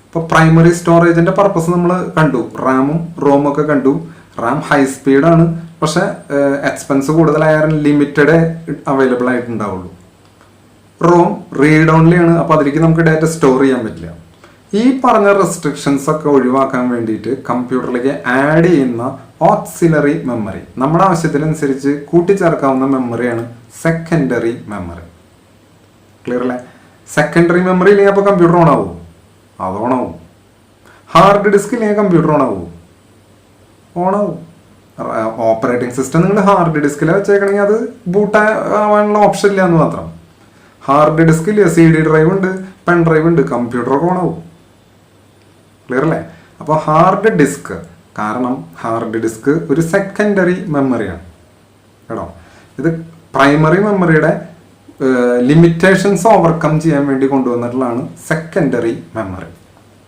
ഇപ്പോൾ പ്രൈമറി സ്റ്റോറേജിന്റെ പർപ്പസ് നമ്മൾ കണ്ടു, റാമും റോമും ഒക്കെ കണ്ടു. റാം ഹൈ സ്പീഡാണ്, പക്ഷെ എക്സ്പെൻസ് കൂടുതലായാലും ലിമിറ്റഡ് അവൈലബിൾ ആയിട്ടുണ്ടാവുള്ളൂ. റോം റീഡ് ഓൺലി ആണ്, അപ്പോൾ അതിലേക്ക് നമുക്ക് ഡാറ്റ സ്റ്റോർ ചെയ്യാൻ പറ്റില്ല. ഈ പറഞ്ഞ റെസ്ട്രിക്ഷൻസ് ഒക്കെ ഒഴിവാക്കാൻ വേണ്ടിയിട്ട് കമ്പ്യൂട്ടറിലേക്ക് ആഡ് ചെയ്യുന്ന ഓക്സിലറി മെമ്മറി, നമ്മുടെ ആവശ്യത്തിനനുസരിച്ച് കൂട്ടിച്ചേർക്കാവുന്ന മെമ്മറിയാണ് സെക്കൻഡറി മെമ്മറി. ക്ലിയർ അല്ലേ? സെക്കൻഡറി മെമ്മറി ഇല്ലെങ്കിൽ അപ്പോൾ കമ്പ്യൂട്ടർ ഓണാവും? അത് ഓണാവും. ഹാർഡ് ഡിസ്ക് ഇല്ലെങ്കിൽ കമ്പ്യൂട്ടർ ഓണാവും? ഓണാവും. ഓപ്പറേറ്റിംഗ് സിസ്റ്റം നിങ്ങൾ ഹാർഡ് ഡിസ്കിൽ വെച്ചേക്കണമെങ്കിൽ അത് ബൂട്ട് ആവാനുള്ള ഓപ്ഷൻ ഇല്ല എന്ന് മാത്രം. ഹാർഡ് ഡിസ്കിൽ CD ഡ്രൈവ് ഉണ്ട്, പെൻഡ്രൈവ് ഉണ്ട്, കമ്പ്യൂട്ടറൊക്കെ ഓണാവും. ക്ലിയർ അല്ലേ? അപ്പോൾ ഹാർഡ് ഡിസ്ക്, കാരണം ഹാർഡ് ഡിസ്ക് ഒരു സെക്കൻഡറി മെമ്മറിയാണ് കേട്ടോ. ഇത് പ്രൈമറി മെമ്മറിയുടെ ലിമിറ്റേഷൻസ് ഓവർകം ചെയ്യാൻ വേണ്ടി കൊണ്ടുവന്നിട്ടുള്ളതാണ് secondary memory.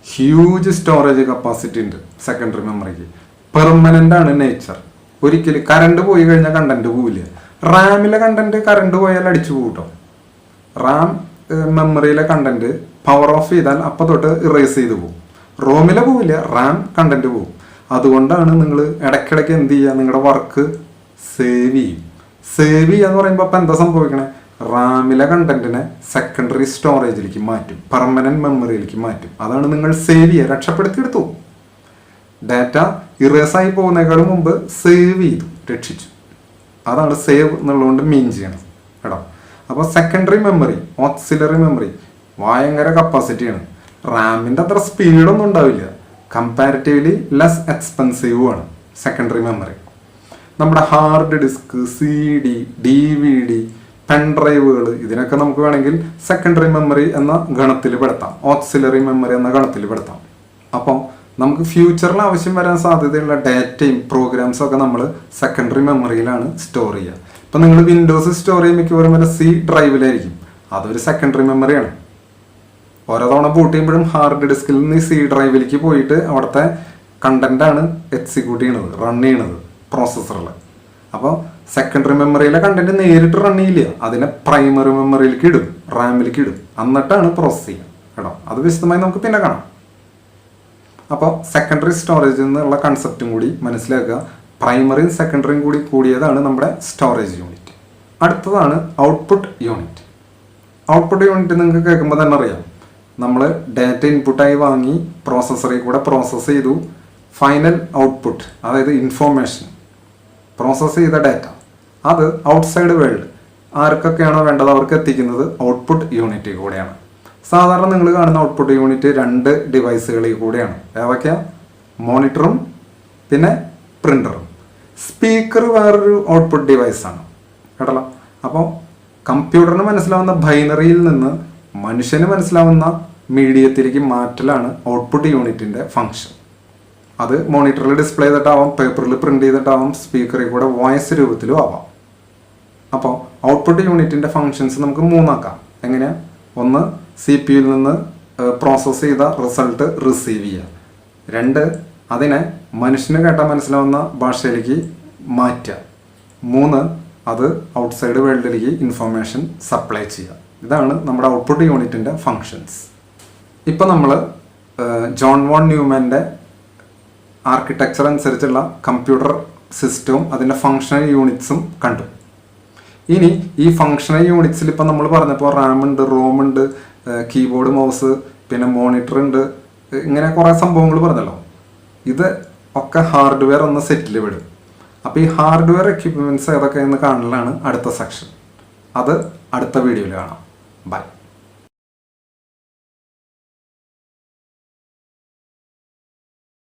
Huge storage capacity ഉണ്ട് സെക്കൻഡറി മെമ്മറിക്ക്. പെർമനന്റ് ആണ് നേച്ചർ. ഒരിക്കലും കറണ്ട് പോയി കഴിഞ്ഞാൽ കണ്ടന്റ് പോവില്ല. റാമിലെ കണ്ടന്റ് കറണ്ട് പോയാൽ അടിച്ചു പോകും കേട്ടോ. റാം മെമ്മറിയിലെ കണ്ടന്റ് പവർ ഓഫ് ചെയ്താൽ അപ്പം തൊട്ട് ഇറേസ് ചെയ്ത് പോകും. റോമിലെ പോവില്ല, റാം കണ്ടന്റ് പോകും. അതുകൊണ്ടാണ് നിങ്ങൾ ഇടയ്ക്കിടയ്ക്ക് എന്ത് ചെയ്യുക, നിങ്ങളുടെ വർക്ക് സേവ് ചെയ്യും. സേവ് ചെയ്യുക എന്ന് പറയുമ്പോൾ അപ്പം എന്താ സംഭവിക്കണേ, റാമിലെ കണ്ടന്റിനെ സെക്കൻഡറി സ്റ്റോറേജിലേക്ക് മാറ്റും, പെർമനന്റ് മെമ്മറിയിലേക്ക് മാറ്റും. അതാണ് നിങ്ങൾ സേവ് ചെയ്യുക. രക്ഷപ്പെടുത്തിയെടുത്തു. ഡാറ്റ ഇറേസായി പോകുന്നതിനേക്കാളും മുമ്പ് സേവ് ചെയ്തു, രക്ഷിച്ചു. അതാണ് സേവ് എന്നുള്ളതുകൊണ്ട് മീൻ ചെയ്യണം കേട്ടോ. അപ്പോൾ സെക്കൻഡറി മെമ്മറി, ഓക്സിലറി മെമ്മറി ഭയങ്കര കപ്പാസിറ്റിയാണ്. റാമിൻ്റെ അത്ര സ്പീഡൊന്നും ഉണ്ടാവില്ല. കമ്പാരിറ്റീവ്ലി ലെസ് എക്സ്പെൻസീവും ആണ് സെക്കൻഡറി മെമ്മറി. നമ്മുടെ ഹാർഡ് ഡിസ്ക്, CD, DVD, പെൻഡ്രൈവുകൾ, ഇതിനൊക്കെ നമുക്ക് വേണമെങ്കിൽ സെക്കൻഡറി മെമ്മറി എന്ന ഗണത്തിൽ പെടുത്താം, ഓക്സിലറി മെമ്മറി എന്ന ഗണത്തിൽ പെടുത്താം. അപ്പോൾ നമുക്ക് ഫ്യൂച്ചറിൽ ആവശ്യം വരാൻ സാധ്യതയുള്ള ഡാറ്റയും പ്രോഗ്രാംസും ഒക്കെ നമ്മൾ സെക്കൻഡറി മെമ്മറിയിലാണ് സ്റ്റോർ ചെയ്യുക. ഇപ്പം നിങ്ങൾ വിൻഡോസ് സ്റ്റോർ ചെയ്യുമ്പോൾ മിക്കവാറും വല്ല C ഡ്രൈവിലായിരിക്കും. അതൊരു സെക്കൻഡറി മെമ്മറിയാണ്. ഓരോ തവണ ബൂട്ട് ചെയ്യുമ്പോഴും ഹാർഡ് ഡിസ്കിൽ നിന്ന് C ഡ്രൈവിലേക്ക് പോയിട്ട് അവിടുത്തെ കണ്ടന്റാണ് എക്സിക്യൂട്ട് ചെയ്യണത്, റൺ ചെയ്യണത് പ്രോസസ്സറിൽ. അപ്പോൾ സെക്കൻഡറി മെമ്മറിയിലെ കണ്ടന്റ് നേരിട്ട് റൺ ചെയ്യില്ല, അതിനെ പ്രൈമറി മെമ്മറിയിലേക്ക് ഇടും, റാമിലേക്ക് ഇടും, എന്നിട്ടാണ് പ്രോസസ് ചെയ്യുക കേട്ടോ. അത് വിശദമായി നമുക്ക് പിന്നെ കാണാം. അപ്പോൾ സെക്കൻഡറി സ്റ്റോറേജ് എന്നുള്ള കൺസെപ്റ്റും കൂടി മനസ്സിലാക്കുക. പ്രൈമറിയും സെക്കൻഡറിയും കൂടി കൂടിയതാണ് നമ്മുടെ സ്റ്റോറേജ് യൂണിറ്റ്. അടുത്തതാണ് ഔട്ട്പുട്ട് യൂണിറ്റ്. ഔട്ട്പുട്ട് യൂണിറ്റ് നിങ്ങൾക്ക് കേൾക്കുമ്പോൾ തന്നെ അറിയാം, നമ്മൾ ഡാറ്റ ഇൻപുട്ടായി വാങ്ങി പ്രോസസ്സറിൽ കൂടെ പ്രോസസ്സ് ചെയ്തു. ഫൈനൽ ഔട്ട്പുട്ട്, അതായത് ഇൻഫോർമേഷൻ, പ്രോസസ്സ് ചെയ്ത ഡാറ്റ, അത് ഔട്ട്സൈഡ് വേൾഡ് ആർക്കൊക്കെയാണോ വേണ്ടത് അവർക്ക് എത്തിക്കുന്നത് ഔട്ട്പുട്ട് യൂണിറ്റിൽ കൂടെയാണ്. സാധാരണ നിങ്ങൾ കാണുന്ന ഔട്ട്പുട്ട് യൂണിറ്റ് 2 ഡിവൈസുകളിൽ കൂടെയാണ്. ഏതൊക്കെയാ? മോണിറ്ററും പിന്നെ പ്രിൻ്ററും. സ്പീക്കർ വേറൊരു ഔട്ട്പുട്ട് ഡിവൈസാണ് കേട്ടല്ലോ. അപ്പോൾ കമ്പ്യൂട്ടറിന് മനസ്സിലാവുന്ന ബൈനറിയിൽ നിന്ന് മനുഷ്യന് മനസ്സിലാവുന്ന മീഡിയത്തിലേക്ക് മാറ്റലാണ് ഔട്ട്പുട്ട് യൂണിറ്റിൻ്റെ ഫങ്ഷൻ. അത് മോണിറ്ററിൽ ഡിസ്പ്ലേ ചെയ്തിട്ടാവാം, പേപ്പറിൽ പ്രിന്റ് ചെയ്തിട്ടാവാം, സ്പീക്കറിൽ കൂടെ വോയിസ് രൂപത്തിലും ആവാം. അപ്പോൾ ഔട്ട്പുട്ട് യൂണിറ്റിൻ്റെ ഫങ്ഷൻസ് നമുക്ക് 3 ആക്കാം. എങ്ങനെയാണ്? ഒന്ന്, CPU നിന്ന് പ്രോസസ്സ് ചെയ്ത റിസൾട്ട് റിസീവ് ചെയ്യുക. 2, അതിനെ മനുഷ്യന് കേട്ടാൽ മനസ്സിലാവുന്ന ഭാഷയിലേക്ക് മാറ്റുക. 3, അത് ഔട്ട്സൈഡ് വേൾഡിലേക്ക് ഇൻഫർമേഷൻ സപ്ലൈ ചെയ്യുക. ഇതാണ് നമ്മുടെ ഔട്ട്പുട്ട് യൂണിറ്റിൻ്റെ ഫങ്ഷൻസ്. ഇപ്പോൾ നമ്മൾ ജോൺ വോൺ ന്യൂമാൻ്റെ ആർക്കിടെക്ചർ അനുസരിച്ചുള്ള കമ്പ്യൂട്ടർ സിസ്റ്റവും അതിൻ്റെ ഫങ്ഷണൽ യൂണിറ്റ്സും കണ്ടു. ഇനി ഈ ഫങ്ഷണൽ യൂണിറ്റ്സിൽ ഇപ്പം നമ്മൾ പറഞ്ഞപ്പോൾ റാം ഉണ്ട്, റോം ഉണ്ട്, കീബോർഡ്, മൗസ്, പിന്നെ മോണിറ്റർ ഉണ്ട്, ഇങ്ങനെ കുറേ സംഭവങ്ങൾ പറഞ്ഞല്ലോ. ഇത് ഒക്കെ ഹാർഡ്വെയർ എന്ന സെറ്റിൽ വിടും. അപ്പോൾ ഈ ഹാർഡ്വെയർ എക്യുപ്മെൻറ്റ്സ് ഏതൊക്കെയെന്ന് കാണലാണ് അടുത്ത സെക്ഷൻ. അത് അടുത്ത വീഡിയോയിൽ കാണാം. ബൈ.